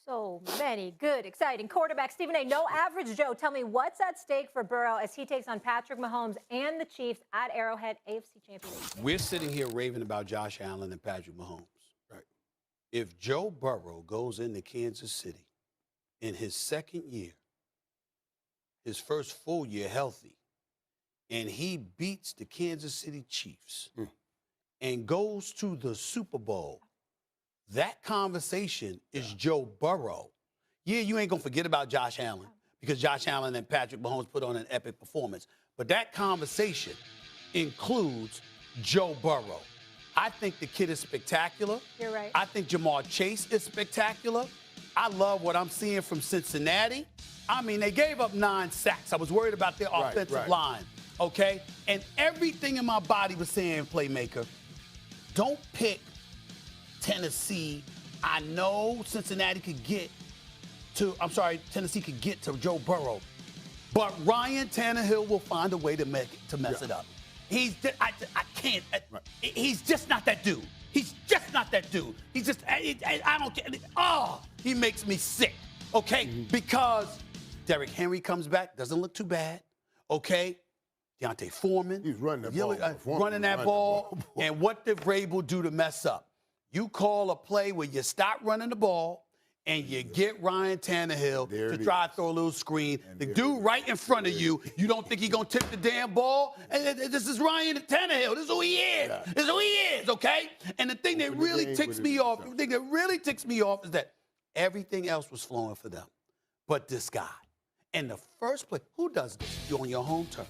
So many good, exciting quarterbacks. Stephen A., no average Joe. Tell me what's at stake for Burrow as he takes on Patrick Mahomes and the Chiefs at Arrowhead AFC Championship. We're sitting here raving about Josh Allen and Patrick Mahomes. Right. If Joe Burrow goes into Kansas City in his second year, his first full year healthy, and he beats the Kansas City Chiefs and goes to the Super Bowl, that conversation is Joe Burrow. Yeah, you ain't going to forget about Josh Allen because Josh Allen and Patrick Mahomes put on an epic performance. But that conversation includes Joe Burrow. I think the kid is spectacular. You're right. I think Jamar Chase is spectacular. I love what I'm seeing from Cincinnati. I mean, they gave up 9 sacks. I was worried about their offensive line. Okay? And everything in my body was saying, playmaker, don't pick Tennessee. I know Tennessee could get to Joe Burrow. But Ryan Tannehill will find a way to mess it up. He's just not that dude. He's just not that dude. He's just, I don't care. He makes me sick, okay? Because Derrick Henry comes back, doesn't look too bad, okay? Deontay Foreman. He's running that ball. Running that ball. And what did Vrabel do to mess up? You call a play where you stop running the ball and you get Ryan Tannehill to try to throw a little screen. The dude right in front of you, you don't think he's going to tip the damn ball? And this is Ryan Tannehill. This is who he is. This is who he is, okay? And the thing that really ticks me off, is that everything else was flowing for them but this guy. And the first play, who does this? You're on your home turf.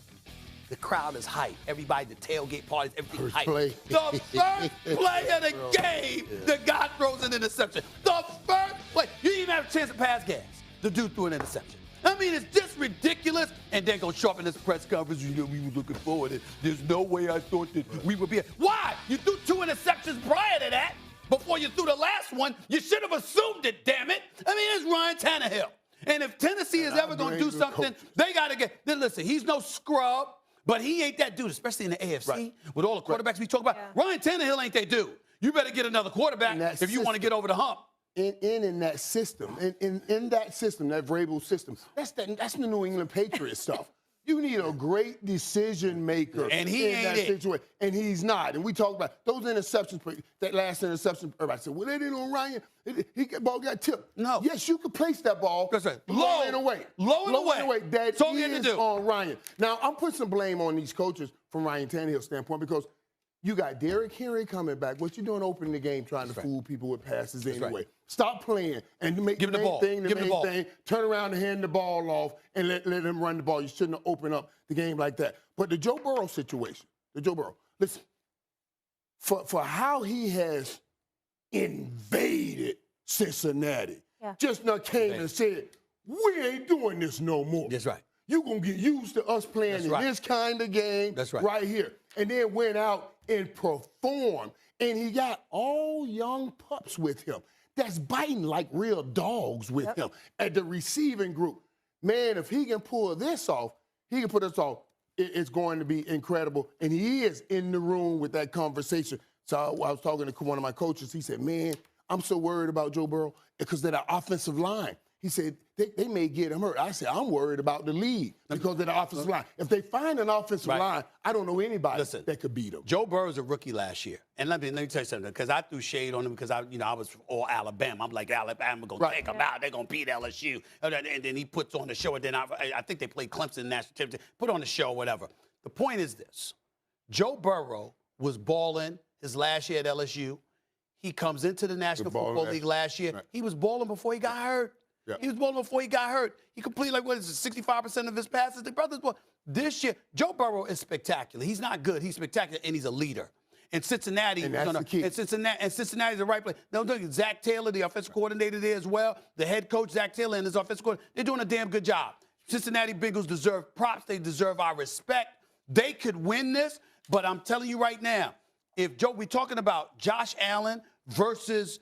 The crowd is hyped. Everybody, the tailgate parties, everything hyped. The first play of the game, the guy throws an interception. The first play. You didn't even have a chance to pass gas. The dude threw an interception. I mean, it's just ridiculous. And then go show up in this press conference, we were looking forward. There's no way I thought that we would be. Why? You threw 2 interceptions prior to that. Before you threw the last one, you should have assumed it, damn it. I mean, it's Ryan Tannehill. And if Tennessee is ever going to do something, they got to get. Then listen, he's no scrub. But he ain't that dude, especially in the AFC, with all the quarterbacks we talk about. Yeah. Ryan Tannehill ain't that dude. You better get another quarterback if you want to get over the hump. In that system, in that system, that Vrabel system, that's the New England Patriots stuff. You need a great decision maker and he in that situation. And he's not. And we talk about those interceptions, that last interception, everybody said, well, they didn't on Ryan. Ball got tipped. No. Yes, you could place that ball. That's right. Low and away. Low and away. That is on Ryan. Now, I'm putting some blame on these coaches from Ryan Tannehill's standpoint because you got Derrick Henry coming back. What you doing opening the game trying to fool people with passes anyway? Right. Stop playing and make the main thing. Turn around and hand the ball off and let him run the ball. You shouldn't have opened up the game like that. But the Joe Burrow situation, listen, for how he has invaded Cincinnati. Yeah. Just not came and said, we ain't doing this no more. That's right. You're going to get used to us playing this kind of game right here. And then went out and performed. And he got all young pups with him that's biting like real dogs with him at the receiving group. Man, if he can pull this off, he can put us off. It's going to be incredible. And he is in the room with that conversation. So I was talking to one of my coaches. He said, man, I'm so worried about Joe Burrow because of the offensive line. He said, they may get him hurt. I said, I'm worried about the league because of the offensive line. If they find an offensive line, I don't know anybody that could beat him. Joe Burrow was a rookie last year. And let me tell you something, because I threw shade on him because I was all Alabama. I'm like, Alabama going to take them out. They're going to beat LSU. And then he puts on the show. And then I think they played Clemson in the national championship. Put on the show or whatever. The point is this. Joe Burrow was balling his last year at LSU. He comes into the National Football League last year. Right. He was balling before he got hurt. Yeah. He was balling before he got hurt. He completed, 65% of his passes. The brothers, this year, Joe Burrow is spectacular. He's not good. He's spectacular, and he's a leader. And Cincinnati, Cincinnati's the right place. They're doing Zach Taylor, the offensive coordinator there as well. The head coach, Zach Taylor, and his offensive coordinator, they're doing a damn good job. Cincinnati Bengals deserve props. They deserve our respect. They could win this, but I'm telling you right now, we're talking about Josh Allen versus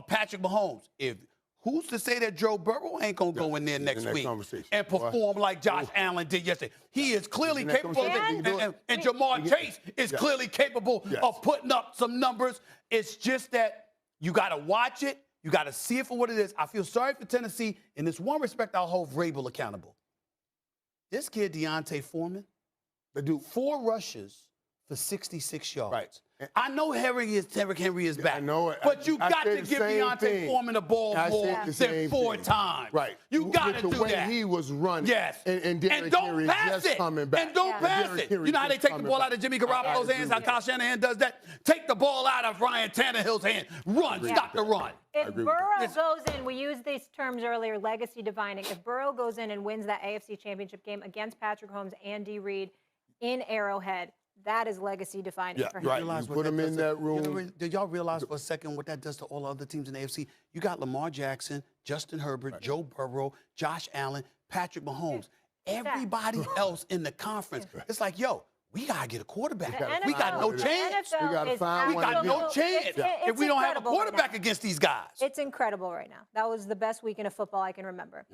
Patrick Mahomes. Who's to say that Joe Burrow ain't going to go in there next week and perform like Josh Allen did yesterday? He is clearly capable, and Jamar Chase is clearly capable of putting up some numbers. It's just that you got to watch it. You got to see it for what it is. I feel sorry for Tennessee. In this one respect, I'll hold Vrabel accountable. This kid, Deontay Foreman, they do 4 rushes for 66 yards. Right. I know Derrick Henry is back. I know it. But you got to give Deontay Foreman the ball more than 4 times. Right. You got to do that. The way he was running. Yes. And Derrick Henry is just coming back. And don't pass it. You know how they take the ball out of Jimmy Garoppolo's hands, how Kyle Shanahan does that? Take the ball out of Ryan Tannehill's hand. Run. Stop the run. If Burrow goes in, we used these terms earlier, legacy defining. If Burrow goes in and wins that AFC Championship game against Patrick Mahomes and Andy Reid in Arrowhead, that is legacy defining for him. Right. You put him in that room. Did y'all realize for a second what that does to all other teams in the AFC? You got Lamar Jackson, Justin Herbert, Joe Burrow, Josh Allen, Patrick Mahomes. Everybody else in the conference. It's like, yo, we got to get a quarterback. We got no chance. We got to find one. We got no chance if we don't have a quarterback against these guys. It's incredible right now. That was the best weekend of football I can remember.